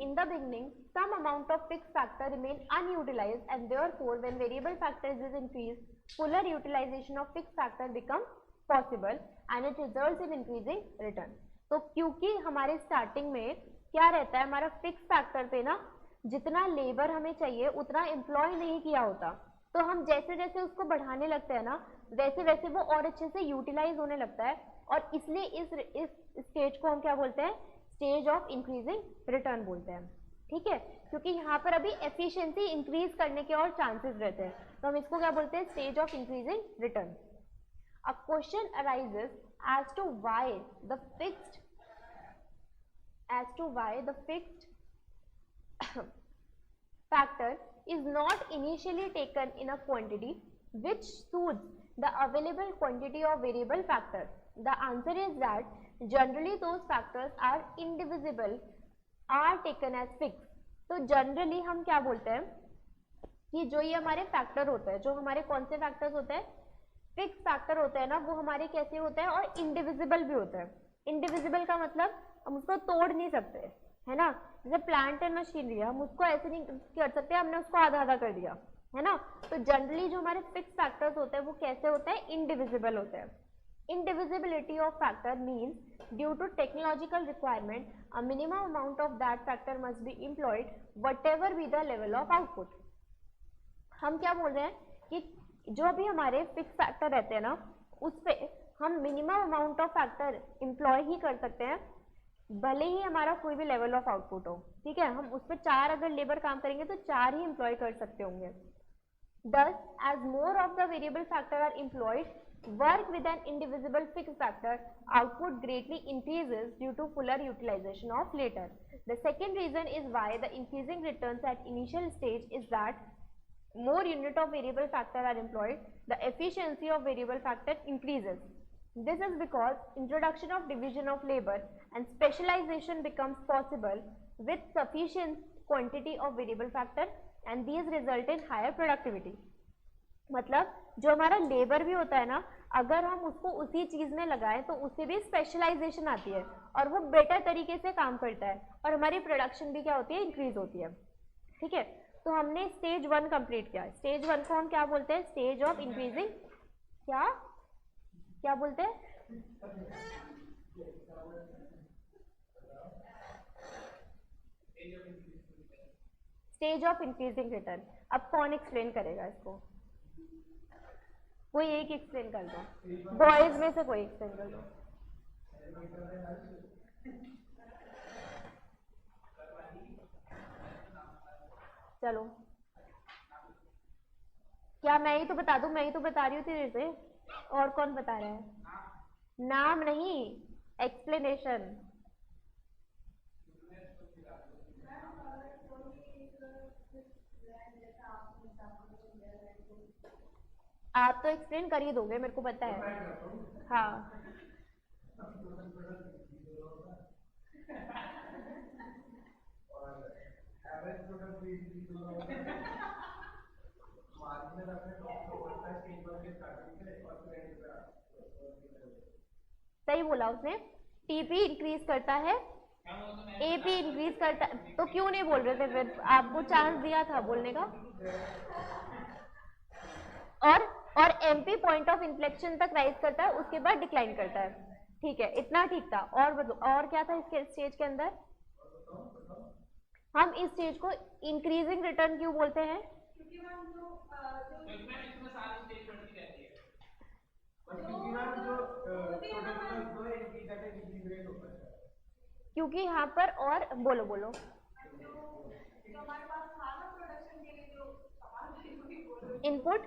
in the beginning some amount of fixed factor remain unutilized, and therefore when variable factors is increased, fuller utilization of fixed factor become possible and it results in increasing return. तो क्योंकि हमारे starting में क्या रहता है, हमारा fix factor पे ना जितना लेबर हमें चाहिए उतना एम्प्लॉय नहीं किया होता, तो हम जैसे जैसे उसको बढ़ाने लगते हैं ना वैसे वैसे वो और अच्छे से यूटिलाइज होने लगता है, और इसलिए इस स्टेज को हम क्या बोलते हैं, स्टेज ऑफ इंक्रीजिंग रिटर्न बोलते हैं। ठीक है, क्योंकि यहाँ पर अभी एफिशिएंसी इंक्रीज करने के और चांसेस रहते हैं, तो हम इसको क्या बोलते हैं, stage of increasing return. A question arises as to why the fixed factor is not initially taken in a quantity which suits the available quantity of variable factor. The answer is that generally those factors are indivisible are taken as fixed. तो generally हम क्या बोलते हैं कि जो ये हमारे factor होते हैं, जो हमारे कौन से फैक्टर्स होते हैं, फिक्स फैक्टर होते हैं ना, वो हमारे कैसे होते हैं और इंडिविजिबल भी होते हैं। इंडिविजिबल का मतलब हम उसको तोड़ नहीं सकते, है ना। जैसे प्लांट एंड मशीनरी, हम उसको ऐसे नहीं कर सकते, हमने उसको आधा आधा कर दिया, है ना। तो जनरली जो हमारे फिक्स फैक्टर्स होते हैं वो कैसे होते हैं, इंडिविजिबल होते हैं। Indivisibility of factor means due to technological requirement, a minimum amount of that factor must be employed, whatever be the level of output. हम क्या बोल रहे हैं कि जो भी हमारे फिक्स फैक्टर रहते हैं ना, उस पे हम minimum amount of factor employ ही कर सकते हैं, भले ही हमारा कोई भी लेवल ऑफ आउटपुट हो। ठीक है, हम उस पर 4 अगर लेबर काम करेंगे तो 4 ही एम्प्लॉय कर सकते होंगे। Thus, as more of the variable factor are employed, work with an indivisible fixed factor, output greatly increases due to fuller utilization of later. The second reason is why the increasing returns at initial stage is that more unit of variable factor are employed, the efficiency of variable factor increases. This is because introduction of division of labor and specialization becomes possible with sufficient quantity of variable factor, and these result in higher productivity. मतलब जो हमारा labour भी होता है ना, अगर हम उसको उसी चीज में लगाएं तो उससे भी स्पेशलाइजेशन आती है और वो बेटर तरीके से काम करता है और हमारी प्रोडक्शन भी क्या होती है, इंक्रीज होती है। ठीक है, तो हमने स्टेज 1 कंप्लीट किया। स्टेज 1 को हम क्या बोलते हैं, स्टेज ऑफ इंक्रीजिंग, क्या बोलते हैं, स्टेज ऑफ इंक्रीजिंग रिटर्न। अब कौन एक्सप्लेन करेगा इसको, कोई एक एक्सप्लेन कर दो, बॉयज में से कोई एक्सप्लेन कर दो। चलो, क्या मैं ही तो बता दूं, मैं ही तो बता रही हूँ तेरे से, और कौन बता रहा है, नाम नहीं, एक्सप्लेनेशन। आप तो एक्सप्लेन कर ही दोगे, मेरे को पता है। हाँ, सही बोला उसने, टीपी इंक्रीज करता है, एपी इंक्रीज करता है, तो क्यों नहीं बोल रहे थे फिर, आपको चांस दिया था बोलने का। और एमपी पॉइंट ऑफ इन्फ्लेक्शन तक राइज करता है, उसके बाद डिक्लाइन करता है। ठीक है, इतना ठीक था। और क्या था इसके स्टेज के अंदर, हम इस स्टेज को इंक्रीजिंग रिटर्न क्यों बोलते हैं, क्योंकि यहाँ पर, और बोलो बोलो, इनपुट,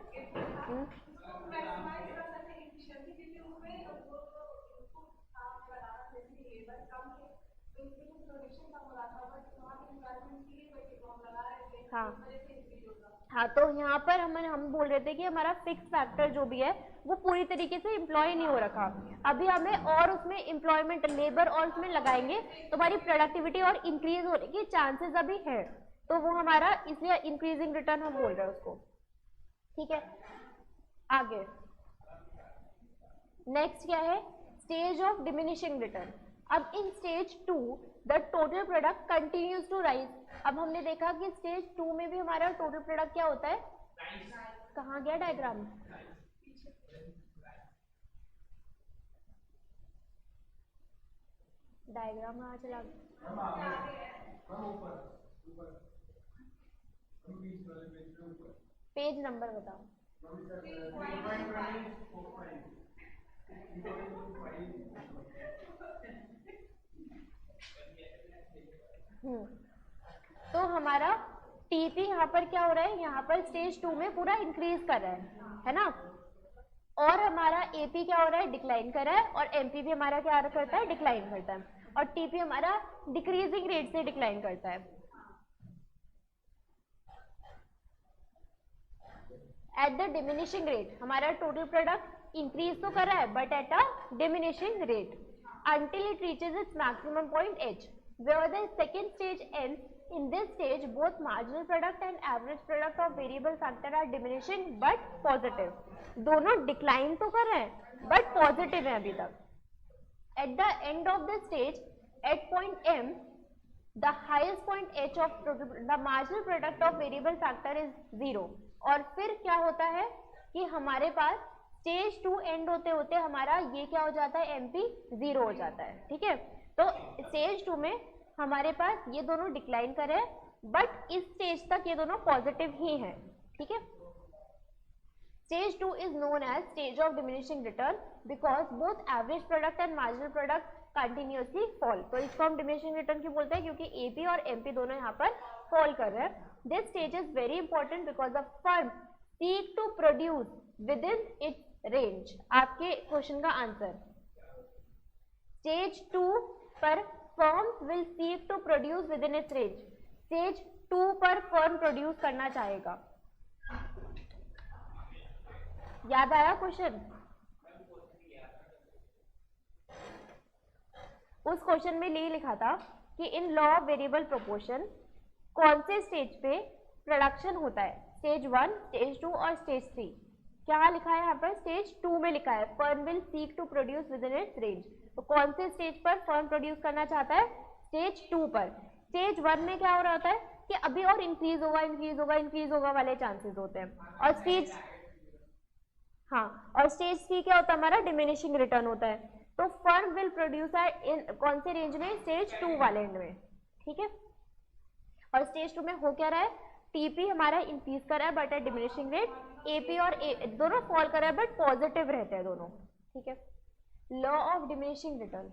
हाँ हाँ, तो यहाँ पर हम बोल रहे थे कि हमारा फिक्स फैक्टर जो भी है वो पूरी तरीके से इम्प्लॉय नहीं हो रखा, अभी हमें और उसमें एम्प्लॉयमेंट लेबर और उसमें लगाएंगे तो हमारी प्रोडक्टिविटी और इंक्रीज होने की चांसेस अभी है, तो वो हमारा इसलिए इंक्रीजिंग रिटर्न हम बोल रहे हैं उसको। ठीक है, आगे नेक्स्ट क्या है, स्टेज ऑफ डिमिनिशिंग रिटर्न। अब in stage 2 the total product continues to rise. अब हमने देखा कि स्टेज 2 में भी हमारा टोटल प्रोडक्ट क्या होता है, कहाँ गया डायग्राम, डायग्राम कहाँ चला गया, पेज नंबर बताओ। तो हमारा टीपी यहाँ पर क्या हो रहा है, यहाँ पर स्टेज 2 में पूरा इंक्रीज कर रहा है ना, और हमारा एपी क्या हो रहा है, डिक्लाइन कर रहा है, और एमपी भी हमारा क्या करता है, डिक्लाइन करता है, और टीपी हमारा डिक्रीजिंग रेट से डिक्लाइन करता है। एट द डिमिनिशिंग रेट हमारा टोटल प्रोडक्ट इंक्रीज तो कर रहा है but at a diminishing rate until it reaches its maximum point h, where the second stage ends. In this stage both marginal product and average product of variable factor are diminishing but positive. दोनों decline तो कर रहे हैं but positive है अभी तक। At the end of the stage at point m the highest point h of the marginal product of variable factor is 0। और फिर क्या होता है कि हमारे पास स्टेज 2 एंड होते होते हमारा ये क्या हो जाता है, एमपी 0 हो जाता है। ठीक है, तो स्टेज 2 में हमारे पास ये दोनों डिक्लाइन कर रहे हैं बट इस स्टेज तक ये दोनों पॉजिटिव ही हैं। ठीक है, stage 2 is known as stage of diminishing return because both average product and marginal product continuously fall. तो इसको हम डिमिनिशिंग रिटर्न क्यों बोलते हैं, क्योंकि एपी और एमपी दोनों यहाँ पर फॉल कर रहे हैं। This stage is very important because the firm seek to produce with in its range. आपके क्वेश्चन का आंसर, स्टेज 2 पर firms will seek to produce with in its range. Stage 2 पर फर्म प्रोड्यूस करना चाहेगा। याद आया क्वेश्चन, उस question में ये लिखा था कि in law of variable proportion कौन से स्टेज पे प्रोडक्शन होता है, स्टेज 1, स्टेज 2 और स्टेज 3। क्या लिखा है यहाँ पर, स्टेज 2 में लिखा है firm will seek to produce with in its range. तो कौन से स्टेज पर फर्म प्रोड्यूस करना चाहता है, स्टेज 2 पर। स्टेज 1 में क्या हो रहा होता है कि अभी और इंक्रीज होगा इंक्रीज होगा इंक्रीज होगा वाले चांसेस होते हैं, और स्टेज, हाँ, और स्टेज 3 क्या होता है हमारा, डिमिनिशिंग रिटर्न होता है। तो फर्म विल प्रोड्यूस इन कौन से रेंज में, स्टेज 2 वाले एंड में। ठीक है, और स्टेज 2 में हो क्या रहा है, टीपी हमारा इंक्रीज कर रहा है but at diminishing rate, AP और दोनों फॉल कर रहा है बट पॉजिटिव रहते हैं दोनों। ठीक है, law of diminishing return,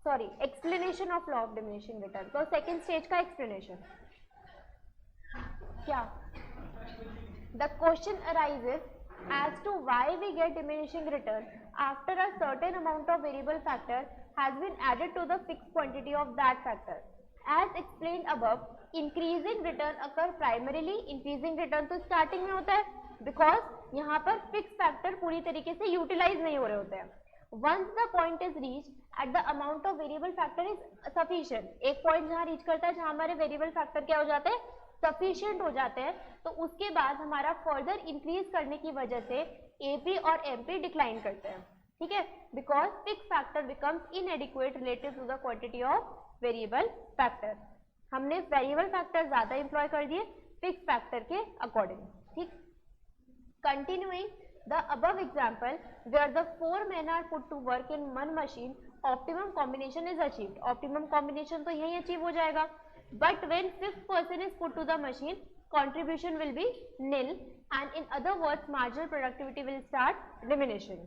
sorry explanation of law of diminishing return. तो सेकेंड स्टेज का एक्सप्लेनेशन क्या, the question arises as to why we get diminishing return after a certain amount of variable factor has been added to the fixed quantity of that factor. As explained above, increasing return occur primarily, increasing return तो starting में होता है because यहाँ पर fixed factor पूरी तरीके से utilize नहीं हो रहे होते हैं। Once the point is reached at the amount of variable factor is sufficient, एक point जहाँ reach करता है जहाँ हमारे variable factor क्या हो जाते हैं, सफिशिएंट हो जाते हैं, तो उसके बाद हमारा फर्दर इंक्रीज करने की वजह से एपी और एमपी डिक्लाइन करते हैं, ठीक है, because fix factor becomes inadequate relative to the quantity of variable factor. हमने वेरिएबल फैक्टर ज्यादा इंप्लॉय कर दिए फिक्स फैक्टर के अकॉर्डिंग, ठीक। Continuing the above example where the 4 men are put to work in one machine, optimum combination is achieved। optimum combination तो यही achieve हो जाएगा, but when 5th person is put to the machine, contribution will be nil, and in other words marginal productivity will start diminishing।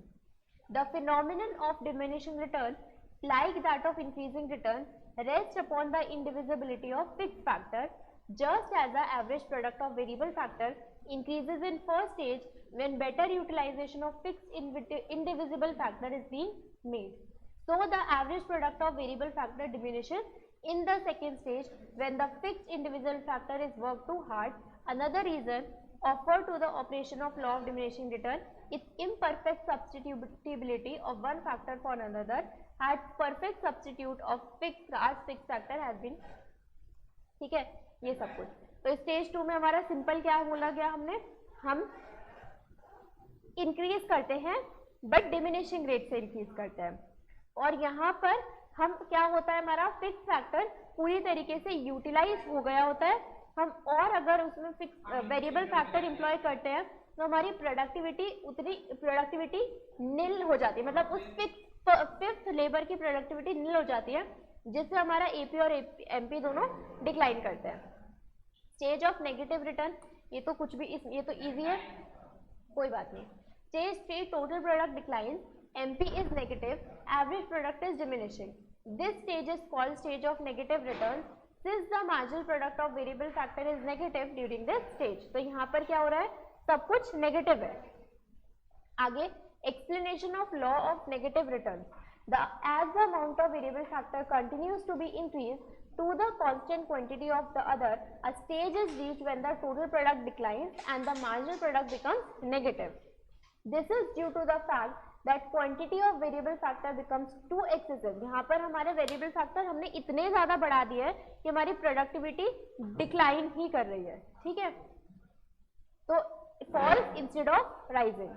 The phenomenon of diminishing return, like that of increasing return, rests upon the indivisibility of fixed factor, just as the average product of variable factor increases in first stage when better utilization of fixed indivisible factor is being made. So the average product of variable factor diminishes in the second stage when the fixed indivisible factor is worked too hard. Another reason offered to the operation of law of diminishing return is imperfect substitutability of one factor for another at perfect substitute of fixed factor has been, ठीक है, ये सब कुछ। तो stage 2 में हमारा simple क्या बोला गया, हमने हम इंक्रीज करते हैं बट डिमिनिशिंग रेट से इंक्रीज करते हैं, और यहाँ पर हम क्या होता है, हमारा फिक्स फैक्टर पूरी तरीके से यूटिलाइज हो गया होता है, हम और अगर उसमें फिक्स वेरिएबल फैक्टर इंप्लॉय करते हैं तो हमारी प्रोडक्टिविटी निल हो जाती है, मतलब उस फिफ्थ लेबर की प्रोडक्टिविटी निल हो जाती है, जिससे हमारा एपी और एमपी दोनों डिक्लाइन करते हैं। स्टेज ऑफ नेगेटिव रिटर्न, ये तो कुछ भी ये तो इजी है, कोई बात नहीं। Stage 3 total product decline, MP is negative, average product is diminishing. This stage is called stage of negative return since the marginal product of variable factor is negative during this stage. तो यहाँ पर क्या हो रहा है, सब कुछ negative है। आगे explanation of law of negative return, as the amount of variable factor continues to be increased to the constant quantity of the other, a stage is reached when the total product declines and the marginal product becomes negative. This is due to the fact that quantity of variable factor becomes too excessive। यहाँ पर हमारे variable factor हमने इतने ज्यादा बढ़ा दिए हैं कि हमारी प्रोडक्टिविटी डिक्लाइन ही कर रही है, ठीक है, तो falls instead of rising.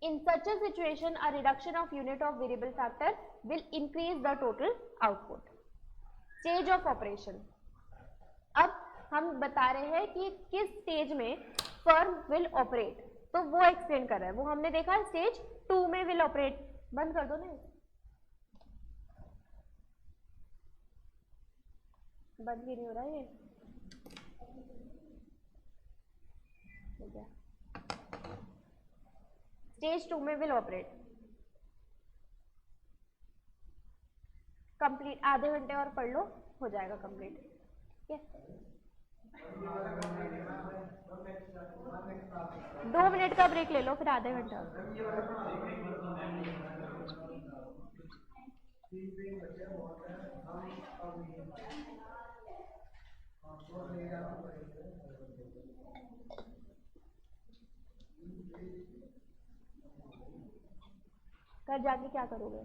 In such a situation, a reduction of unit of variable factor will increase the total output. Stage of operation. अब हम बता रहे हैं कि किस स्टेज में फर्म विल ऑपरेट, तो वो एक्सप्लेन कर रहा है, वो हमने देखा स्टेज 2 में विल ऑपरेट। बंद कर दो ना, बंद भी नहीं हो रहा है ये, हो गया। स्टेज 2 में विल ऑपरेट, कंप्लीट, आधे घंटे और पढ़ लो, हो जाएगा कंप्लीट, ठीक है। 2 मिनट का ब्रेक ले लो, फिर आधे घंटा। घर जाके क्या करोगे,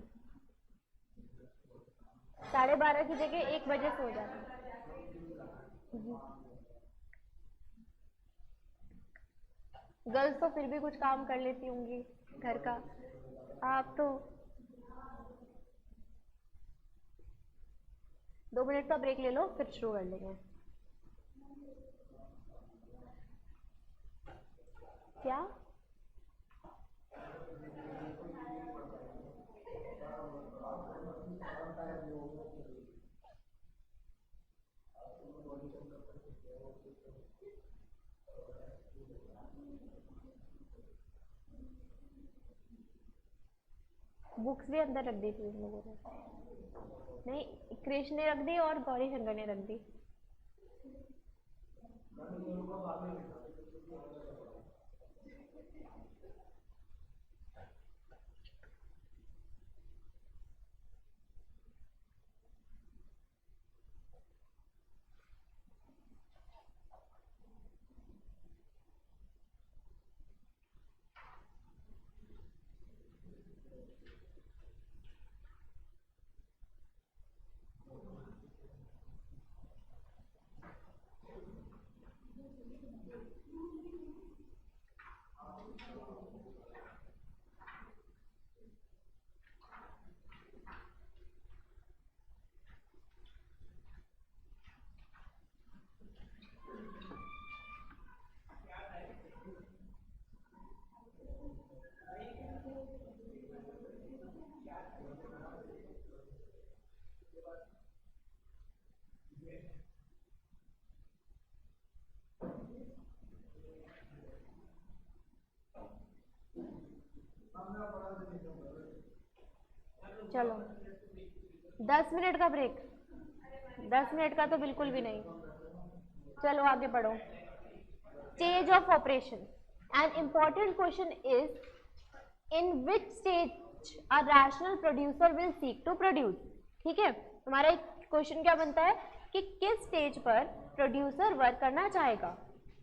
12:30 की जगह 1 बजे सो जाना। गर्ल्स तो फिर भी कुछ काम कर लेती होंगी घर का, आप तो 2 मिनट का ब्रेक ले लो, फिर शुरू कर लेंगे। क्या बुक्स भी अंदर रख दी थी उन लोगों ने, नहीं कृष्ण ने रख दी और गौरी शंकर ने रख दी। चलो 10 मिनट का ब्रेक, 10 मिनट का तो बिल्कुल भी नहीं। चलो आगे बढ़ो। Stage of operation, an important question is in which stage a rational producer will seek to produce. ठीक है, हमारा क्वेश्चन क्या बनता है कि किस स्टेज पर प्रोड्यूसर वर्क करना चाहेगा।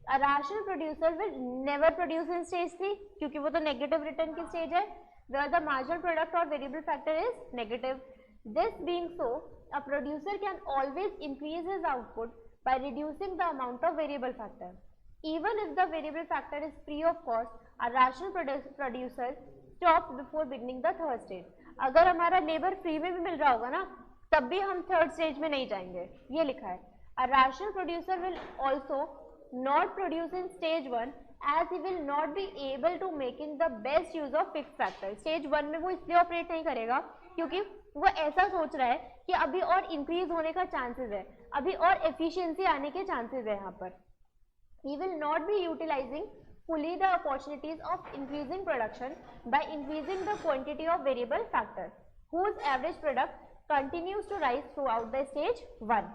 अ rational producer will never produce in stage 3 क्योंकि वो तो नेगेटिव रिटर्न की स्टेज है, where the marginal product or variable factor is negative. This being so, a producer can always increase his output by reducing the amount of variable factor. Even if the variable factor is free of cost, a rational producer stops before beginning the third stage. अगर हमारा labour free में भी मिल रहा होगा ना तब भी हम थर्ड स्टेज में नहीं जाएंगे, ये लिखा है। A rational producer will also not produce in stage 1 as he will not be able to making the best use of fixed factor. Stage 1 में वो इसलिए ऑपरेट नहीं करेगा क्योंकि वो ऐसा सोच रहा है कि अभी और इंक्रीज होने का चांसेस है, अभी और एफिशिएंसी आने के चांसेस है यहाँ पर। He will not be utilizing fully the opportunities of increasing production by increasing the quantity of variable factor, whose average product continues to rise throughout the stage 1,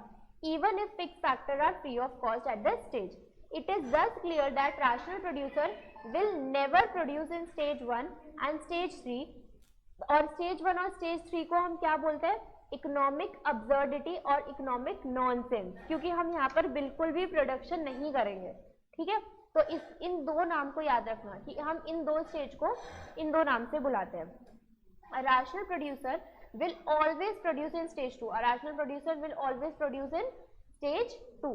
even if fixed factor are free of cost at this stage. It is thus clear that rational producer will never produce in stage 1 and stage 3, और stage 1 और stage 3 को हम क्या बोलते हैं, economic absurdity और economic nonsense, क्योंकि हम यहाँ पर बिल्कुल भी प्रोडक्शन नहीं करेंगे। ठीक है, तो इन दो नाम को याद रखना कि हम इन दो स्टेज को इन दो नाम से बुलाते हैं। A rational producer will always produce in stage 2. A rational producer will always produce in stage 2.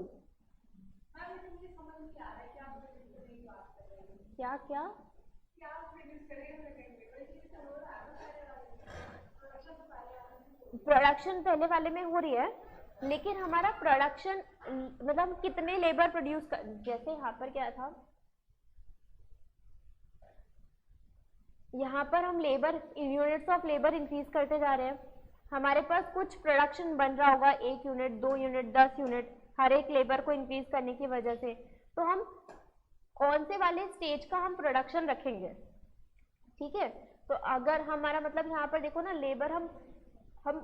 क्या क्या प्रोडक्शन पहले वाले में हो रही है, लेकिन हमारा प्रोडक्शन मतलब कितने लेबर प्रोड्यूस कर, जैसे यहाँ पर क्या था, यहाँ पर हम labour units of labour increase करते जा रहे हैं। हमारे पास कुछ प्रोडक्शन बन रहा होगा, 1 यूनिट 2 यूनिट 10 यूनिट हर एक लेबर को इंक्रीज करने की वजह से, तो हम कौन से वाले स्टेज का हम प्रोडक्शन रखेंगे। ठीक है, तो अगर हमारा मतलब यहाँ पर देखो ना, लेबर हम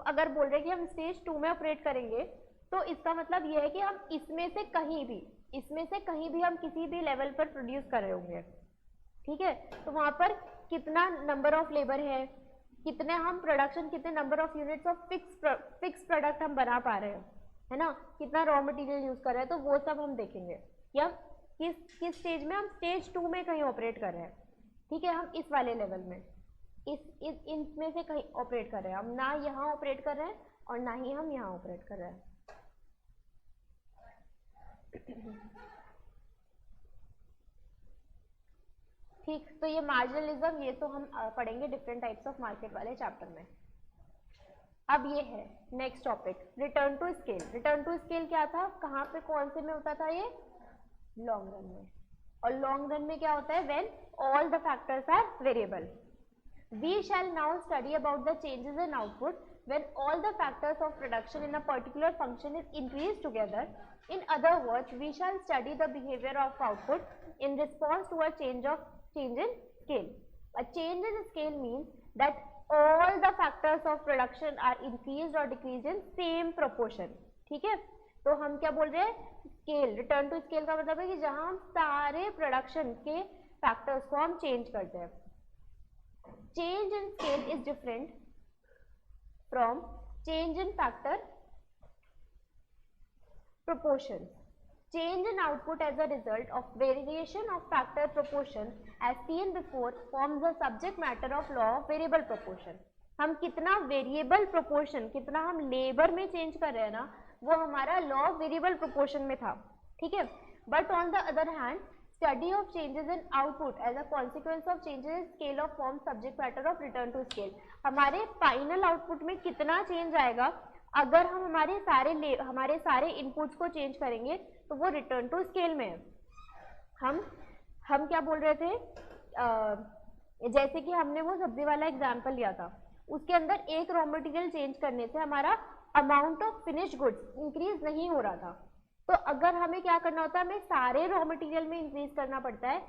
अगर बोल रहे हैं कि हम स्टेज 2 में ऑपरेट करेंगे तो इसका मतलब ये है कि हम इसमें से कहीं भी हम किसी भी लेवल पर प्रोड्यूस कर रहे होंगे। ठीक है, तो वहाँ पर कितना नंबर ऑफ लेबर है, कितने हम प्रोडक्शन, कितने number of units of fix product हम बना पा रहे हैं, है ना, कितना रॉ मटेरियल यूज कर रहे हैं, तो वो सब हम देखेंगे। या किस स्टेज में हम स्टेज 2 में कहीं ऑपरेट कर रहे हैं। ठीक है, हम इस वाले लेवल में इनमें से कहीं ऑपरेट कर रहे हैं, हम ना यहाँ ऑपरेट कर रहे हैं और ना ही हम यहाँ ऑपरेट कर रहे हैं। ठीक, तो ये मार्जिनलिज्म, ये तो हम पढ़ेंगे डिफरेंट टाइप्स ऑफ मार्केट वाले चैप्टर में। अब ये है next topic, return to scale. Return to scale क्या था, कहाँ पे कौन से में होता था, ये लॉन्ग रन में। और लॉन्ग रन में क्या होता है, when all the factors are variable. We shall now study about the changes in output when all the factors of production in a particular function is increased together. In other words, we shall study the behavior of output in response to a change in scale. A change in scale means that all the factors of production are increased or decreased in same proportion. ठीक है, तो हम क्या बोल रहे हैं, scale, return to scale का मतलब है कि जहां हम सारे प्रोडक्शन के फैक्टर्स को हम चेंज करते हैं। Change in scale is different from change in factor proportion. Change in output as a result of variation of factor proportion as seen before forms the subject matter of law of variable proportion. हम कितना variable proportion, कितना हम labour में change कर रहे हैं ना, वो हमारा लॉ ऑफ वेरिएबल प्रोपोर्शन में था। ठीक है, but on the other hand study of changes in output as a consequence of changes in scale of form subject matter of return to scale. हमारे फाइनल आउटपुट में कितना change आएगा अगर हम हमारे सारे इनपुट्स को चेंज करेंगे, तो वो रिटर्न टू स्केल में है। हम क्या बोल रहे थे, जैसे कि हमने वो सब्जी वाला एग्जाम्पल लिया था, उसके अंदर एक रॉ मटेरियल चेंज करने से हमारा amount of finish goods increase नहीं हो रहा था। तो अगर हमें क्या करना होता है, हमें सारे रॉ मटेरियल में इंक्रीज करना पड़ता है,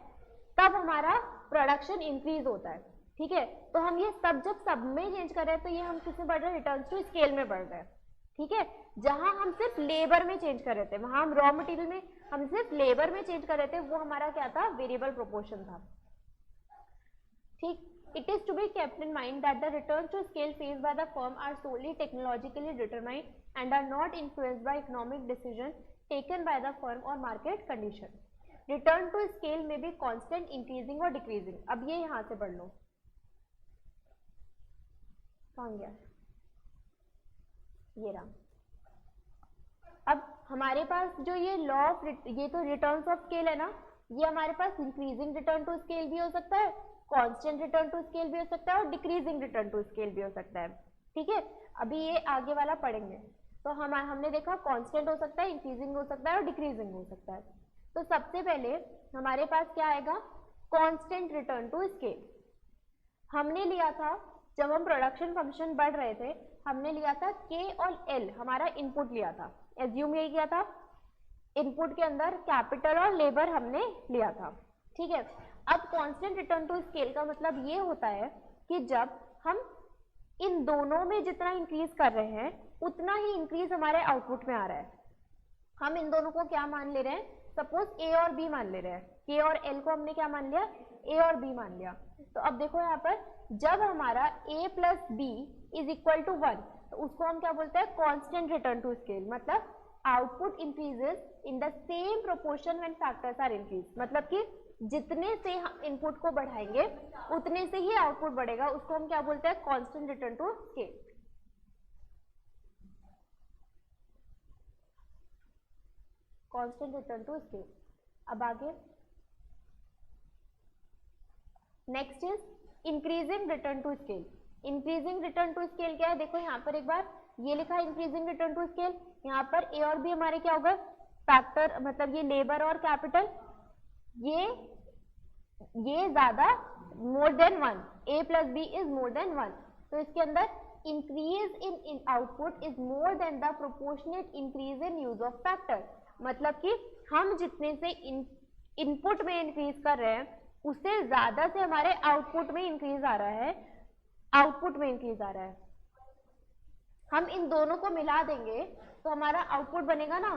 तब हमारा प्रोडक्शन इंक्रीज होता है। ठीक है, तो हम ये सब जब सब में चेंज कर रहे हैं तो ये हम किसमें बढ़ रहे हैं, रिटर्न्स टू स्केल में बढ़ रहे हैं। ठीक है, जहां हम सिर्फ लेबर में चेंज कर रहे थे, वहां हम रॉ मटेरियल में हम सिर्फ लेबर में चेंज कर रहे थे, वो हमारा क्या था, वेरिएबल प्रोपोर्शन था। ठीक, it is to be kept in mind that the returns to scale faced by the firm are solely technologically determined and are not influenced by economic decisions taken by the firm or market condition. Return to scale may be constant, increasing or decreasing. अब ये यहाँ से पढ़ लो, कहाँ गया, ये रहा। अब हमारे पास जो ये लॉ ऑफ, ये तो रिटर्न्स ऑफ स्केल है ना, ये हमारे पास इंक्रीजिंग रिटर्न टू स्केल भी हो सकता है, कांस्टेंट रिटर्न टू स्केल भी हो सकता है और डिक्रीजिंग रिटर्न टू स्केल भी हो सकता है। ठीक है, अभी ये आगे वाला पढ़ेंगे। तो हमने देखा कांस्टेंट हो सकता है, इंक्रीजिंग हो सकता है और डिक्रीजिंग हो सकता है। तो सबसे पहले हमारे पास क्या आएगा, कांस्टेंट रिटर्न टू स्केल। हमने लिया था जब हम प्रोडक्शन फंक्शन बढ़ रहे थे, हमने लिया था K और L हमारा इनपुट लिया था, एज्यूम यही किया था, इनपुट के अंदर कैपिटल और लेबर हमने लिया था। ठीक है, अब कांस्टेंट रिटर्न टू स्केल का मतलब ये होता है कि जब हम इन दोनों में जितना इंक्रीज कर रहे हैं उतना ही इंक्रीज हमारे आउटपुट में आ रहा है। हम इन दोनों को क्या मान ले रहे हैं, सपोज A और B मान ले रहे हैं, K और L को हमने क्या मान लिया, A और B मान लिया। तो अब देखो यहाँ पर जब हमारा A plus B is equal to 1, तो उसको हम क्या बोलते हैं, कांस्टेंट रिटर्न टू स्केल। मतलब output increases in the same proportion when factors are increase, मतलब कि जितने से हम इनपुट को बढ़ाएंगे उतने से ही आउटपुट बढ़ेगा, उसको हम क्या बोलते हैं, constant return to scale. Constant return to scale. अब आगे next is increasing return to scale. Increasing return to scale क्या है, देखो यहाँ पर एक बार ये लिखा है इंक्रीजिंग रिटर्न टू स्केल, यहाँ पर A और B हमारे क्या होगा, फैक्टर, मतलब ये लेबर और कैपिटल, ये ज्यादा more than 1, A plus B is more then 1। तो इसके अंदर increase in output is more then the proportionate increase in use of factor. मतलब कि हम जितने से इनपुट में इंक्रीज कर रहे हैं उससे ज्यादा से हमारे आउटपुट में इंक्रीज आ रहा है, आउटपुट में इंक्रीज आ रहा है। हम इन दोनों को मिला देंगे तो हमारा आउटपुट बनेगा ना,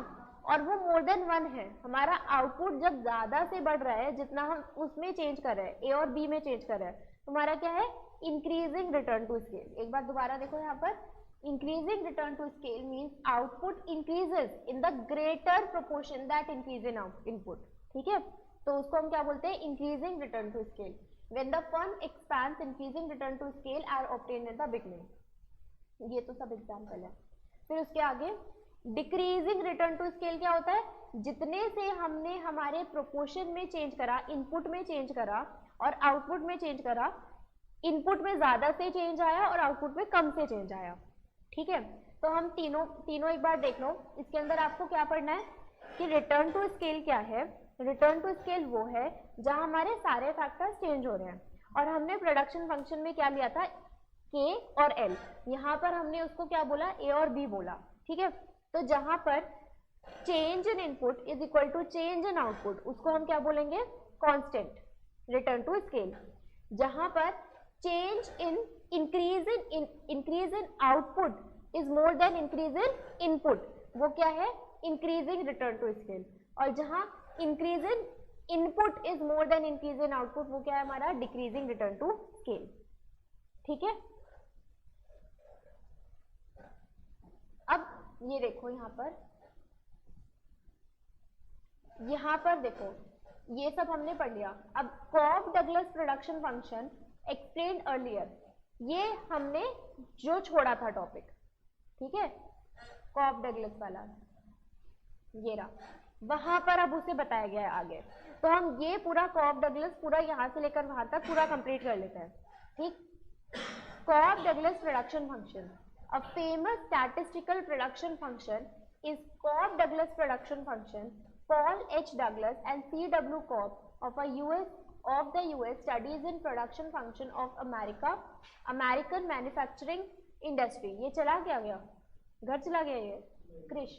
और वो मोर देन 1 है। हमारा आउटपुट जब ज्यादा से बढ़ रहा है, जितना हम उसमें चेंज कर रहे हैं, A और B में चेंज कर रहे हैं, तो हमारा क्या है, इंक्रीजिंग रिटर्न टू स्केल। एक बार दोबारा देखो यहाँ पर, increasing return to scale means output increases in the greater proportion that increase in input. ठीक है, तो उसको हम क्या बोलते हैं, increasing return to scale. When the firm expands, increasing return to scale are obtained in the beginning. ये तो सब एग्जाम्पल है। फिर उसके आगे डिक्रीजिंग रिटर्न टू स्केल क्या होता है, जितने से हमने हमारे प्रोपोर्शन में चेंज करा, इनपुट में चेंज करा और आउटपुट में चेंज करा, इनपुट में ज्यादा से चेंज आया और आउटपुट में कम से चेंज आया। ठीक है, तो हम तीनों एक बार देख लो। इसके अंदर आपको क्या पढ़ना है कि रिटर्न टू स्केल क्या है। रिटर्न टू स्केल वो है जहां हमारे सारे फैक्टर्स चेंज हो रहे हैं, और हमने प्रोडक्शन फंक्शन में क्या लिया था, K और L, यहाँ पर हमने उसको क्या बोला, A और B बोला। ठीक है, तो जहां पर change in input is equal to change in output, उसको हम क्या बोलेंगे, कांस्टेंट रिटर्न टू स्केल। जहां पर change in increase in output is more than increase in input, वो क्या है, इंक्रीजिंग रिटर्न टू स्केल। और जहां increase in input is more than increase in output, वो क्या है हमारा, डिक्रीजिंग रिटर्न टू स्केल। ठीक है, अब ये देखो यहाँ पर देखो, ये सब हमने पढ़ लिया। अब Cobb Douglas production function explained earlier, ये हमने जो छोड़ा था टॉपिक। ठीक है, कॉब डगलस वाला ये रहा, वहां पर अब उसे बताया गया है आगे। तो हम ये पूरा कॉब डगलस पूरा यहाँ से लेकर वहां तक पूरा कंप्लीट कर लेते हैं। ठीक, Cobb Douglas production function, a famous statistical production function is Cobb Douglas production function. Paul H. Douglas and C. W. Cobb of a US of the US studies in production function of American manufacturing industry. ये चला गया घर चला गया ये Krrish.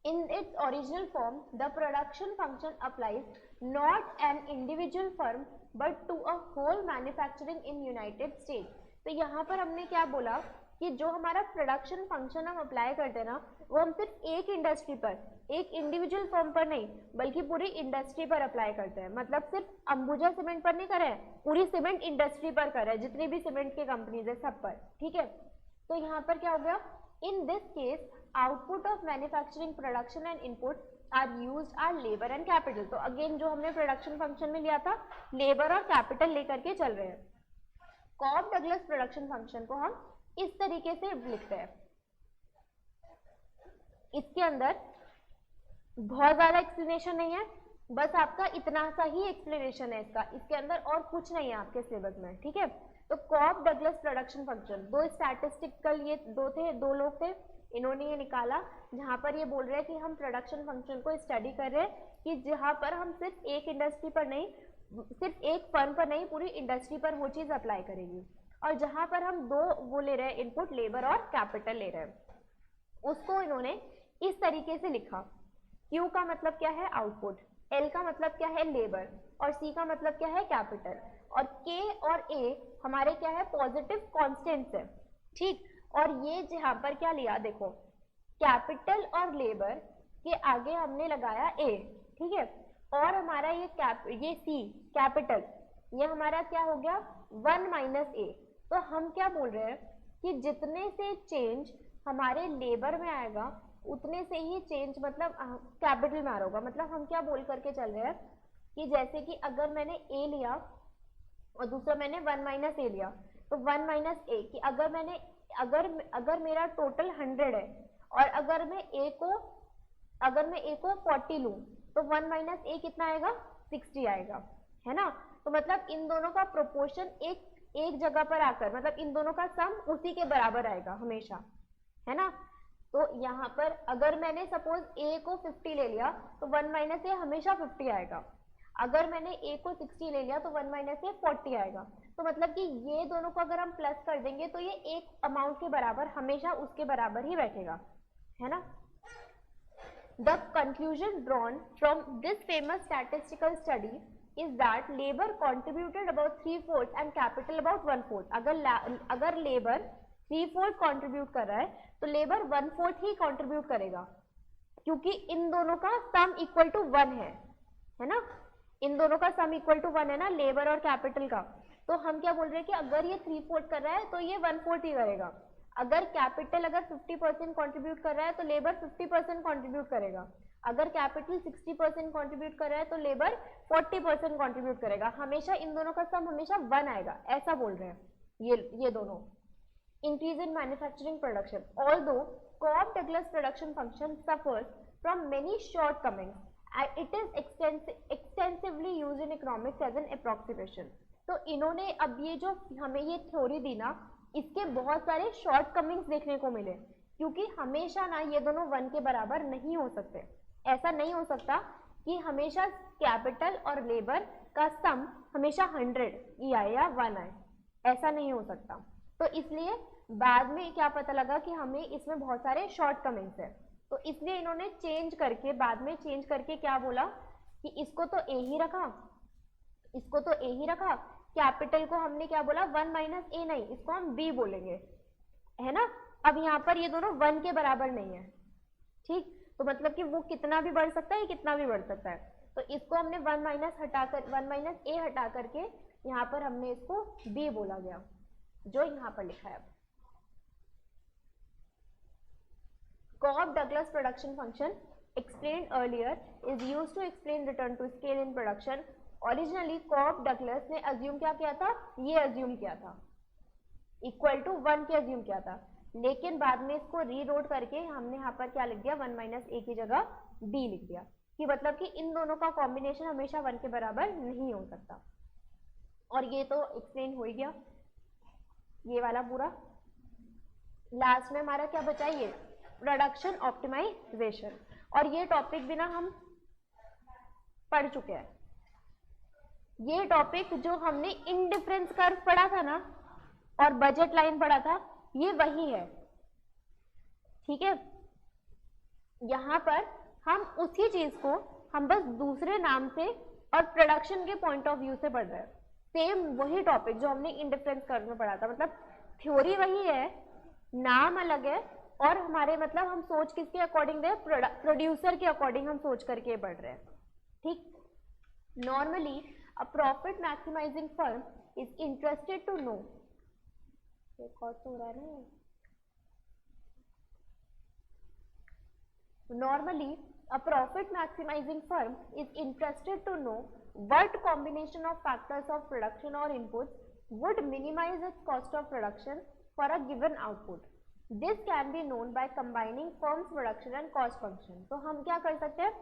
In its original form, the production function applies not an individual firm but to a whole manufacturing in United States. तो यहाँ पर हमने क्या बोला कि जो हमारा प्रोडक्शन फंक्शन हम अप्लाई करते हैं ना, वो हम सिर्फ एक इंडस्ट्री पर, एक इंडिविजुअल फर्म पर नहीं बल्कि पूरी इंडस्ट्री पर अप्लाई करते हैं. मतलब सिर्फ अंबुजा सीमेंट पर नहीं कर रहे हैं, पूरी सीमेंट इंडस्ट्री पर कर रहे हैं, जितनी भी सीमेंट की कंपनीज है सब पर. ठीक है. तो यहाँ पर क्या हो गया, in this case output of manufacturing production and input are used are labour and capital. तो अगेन जो हमने प्रोडक्शन फंक्शन में लिया था, लेबर और कैपिटल लेकर के चल रहे हैं. कॉब डगलस प्रोडक्शन फंक्शन को हम इस तरीके से लिखते हैं. इसके अंदर बहुत ज्यादा एक्सप्लेनेशन नहीं है, बस आपका इतना सा ही एक्सप्लेनेशन है इसका. इसके अंदर और कुछ नहीं है आपके सिलेबस में. ठीक है. तो कॉब डगलस प्रोडक्शन फंक्शन, दो स्टैटिस्टिकल ये दो लोग थे, इन्होंने ये निकाला जहां पर ये बोल रहे हैं कि हम प्रोडक्शन फंक्शन को स्टडी कर रहे हैं कि जहां पर हम सिर्फ एक इंडस्ट्री पर नहीं, सिर्फ एक फर्म पर नहीं, पूरी इंडस्ट्री पर वो चीज अप्लाई करेगी. और जहां पर हम दो वो ले रहे हैं इनपुट, लेबर और कैपिटल ले रहे हैं, उसको इन्होंने इस तरीके से लिखा. Q का मतलब क्या है, आउटपुट. L का मतलब क्या है, लेबर. और C का मतलब क्या है, कैपिटल. और K और A हमारे क्या है, पॉजिटिव कॉन्स्टेंट्स है. ठीक. और ये जहां पर क्या लिया, देखो कैपिटल और लेबर के आगे हमने लगाया A. ठीक है. और हमारा ये C कैपिटल, ये हमारा क्या हो गया, 1 माइनस A. तो हम क्या बोल रहे हैं कि जितने से चेंज हमारे लेबर में आएगा उतने से ही चेंज मतलब कैपिटल में आ रहा होगा. मतलब हम क्या बोल करके चल रहे हैं कि जैसे कि अगर मैंने A लिया और दूसरा मैंने 1 माइनस A लिया, तो 1 माइनस A कि अगर मेरा टोटल 100 है और अगर मैं A को 40 लूं तो 1 माइनस A कितना आएगा, 60 आएगा. है ना. तो मतलब इन दोनों का प्रोपोर्शन एक जगह पर आकर, मतलब इन दोनों का सम उसी के बराबर आएगा हमेशा. है ना. तो यहाँ पर अगर मैंने सपोज A को 50 ले लिया तो 1 माइनस A हमेशा 50 आएगा. अगर मैंने A को 60 ले लिया तो 1 माइनस A 40 आएगा. तो मतलब कि ये दोनों को अगर हम प्लस कर देंगे तो ये एक अमाउंट के बराबर हमेशा उसके बराबर ही बैठेगा. है ना. The conclusion drawn from this famous statistical study is that labor contributed about 3/4 and capital about 1/4. अगर लेबर 3/4 कंट्रीब्यूट कर रहा है तो लेबर 1/4 ही कंट्रीब्यूट करेगा, क्योंकि इन दोनों का सम इक्वल टू 1 है ना. इन दोनों का सम इक्वल टू 1 है ना, लेबर और कैपिटल का. तो हम क्या बोल रहे हैं कि अगर ये 3/4 कर रहा है तो ये 1/4 ही करेगा. अगर कैपिटल अगर 50% कंट्रीब्यूट कर रहा है तो लेबर 50% कंट्रीब्यूट करेगा. अगर कैपिटल 60% कंट्रीब्यूट कर रहा है तो लेबर 40% कंट्रीब्यूट करेगा. हमेशा इन दोनों का सम हमेशा 1 आएगा, ऐसा बोल रहे हैं ये दोनों. Increase in manufacturing production. Although Cobb-Douglas production function suffers from many shortcomings, it is extensively used in economics as an approximation. तो इन्होंने अब ये जो हमें ये थ्योरी दी ना, इसके बहुत सारे शॉर्टकमिंग्स देखने को मिले, क्योंकि हमेशा ना ये दोनों 1 के बराबर नहीं हो सकते. ऐसा नहीं हो सकता कि हमेशा कैपिटल और लेबर का सम हमेशा 100 ही आए या 1 आए, ऐसा नहीं हो सकता. तो इसलिए बाद में क्या पता लगा कि हमें इसमें बहुत सारे शॉर्टकमिंग्स है, तो इसलिए इन्होंने बाद में चेंज करके क्या बोला कि इसको तो A ही रखा, इसको तो A ही रखा, कैपिटल को हमने क्या बोला 1 माइनस A नहीं, इसको हम B बोलेंगे. है ना. अब यहाँ पर ये दोनों 1 के बराबर नहीं है. ठीक. तो मतलब कि वो कितना भी बढ़ सकता है, कितना भी बढ़ सकता है. तो इसको हमने 1 माइनस A हटा करके यहाँ पर हमने इसको B बोला गया, जो यहाँ पर लिखा है. Cobb-Douglas production function explained earlier is used to explain return to scale in production. Originally Cobb-Douglas ने assume क्या किया था, ये assume किया था, equal to 1 के assume किया था, लेकिन बाद में इसको रीरोट करके हमने यहाँ पर क्या लिख दिया, 1 माइनस A की जगह B लिख दिया, कि मतलब कि इन दोनों का कॉम्बिनेशन हमेशा 1 के बराबर नहीं हो सकता. और ये तो एक्सप्लेन हो ही गया ये वाला पूरा. लास्ट में हमारा क्या बचा, ये प्रोडक्शन ऑप्टिमाइजेशन. और ये टॉपिक भी ना हम पढ़ चुके हैं। ये टॉपिक जो हमने इंडिफरेंस कर्व पढ़ा था ना और बजट लाइन पढ़ा था, ये वही है, ठीक है। यहाँ पर हम उसी चीज को हम बस दूसरे नाम से और प्रोडक्शन के पॉइंट ऑफ व्यू से पढ़ रहे हैं। सेम वही टॉपिक जो हमने इंडिफरेंस कर्व में पढ़ा था, मतलब थ्योरी वही है, नाम अलग है, और हमारे मतलब हम सोच किसके अकॉर्डिंग रहे, प्रोड्यूसर के अकॉर्डिंग हम सोच करके पढ़ रहे हैं, ठीक। Normally a profit maximising firm is interested to know, record तो हो रहा है ना। Normally, a profit maximizing firm is interested to know what combination of factors of production or inputs would minimize its cost of production for a given output. This can be known by combining firm's production and cost function. तो हम क्या कर सकते हैं,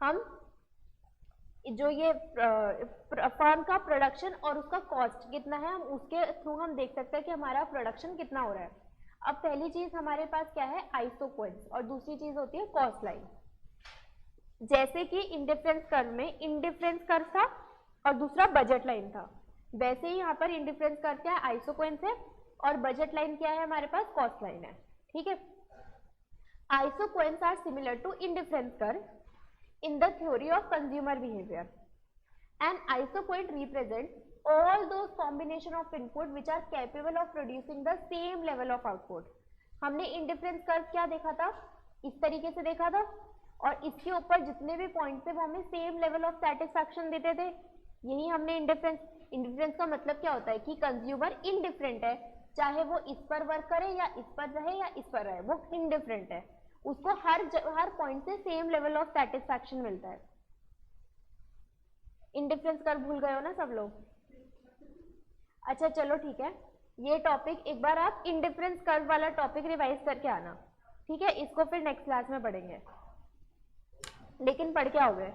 हम जो ये firm का प्रोडक्शन और उसका कॉस्ट कितना है, हम उसके थ्रू हम देख सकते हैं कि हमारा प्रोडक्शन कितना हो रहा है। अब पहली चीज हमारे पास क्या है, आइसोक्वेंस, और दूसरी चीज होती है कॉस्ट लाइन। जैसे कि इंडिफरेंस कर्व में इंडिफरेंस कर्व था और दूसरा बजट लाइन था, वैसे ही यहाँ पर इंडिफरेंस कर्व क्या है, आइसोक्वेंस है, और बजट लाइन क्या है, हमारे पास कॉस्ट लाइन है, ठीक है। Isoquants are similar to indifference curve in the theory of consumer behavior. An isoquant represents all those combination of input which are capable of producing the same level of output. हमने indifference curve क्या देखा था, इस तरीके से देखा था, और इसके ऊपर जितने भी पॉइंट थे वो हमें सेम लेवल ऑफ सेटिस्फैक्शन देते थे। यही हमने इंडिफरेंस का मतलब क्या होता है कि कंज्यूमर इनडिफरेंट है, चाहे वो इस पर वर्क करे या इस पर रहे या इस पर रहे, वो इनडिफरेंट है, उसको हर पॉइंट से सेम लेवल ऑफ सेटिस्फैक्शन मिलता है। इंडिफरेंस कर्व भूल गए हो ना सब लोग? अच्छा चलो ठीक है, ये टॉपिक एक बार आप इंडिफरेंस कर्व वाला टॉपिक रिवाइज करके आना, ठीक है। इसको फिर नेक्स्ट क्लास में पढ़ेंगे, लेकिन पढ़ के आओगे।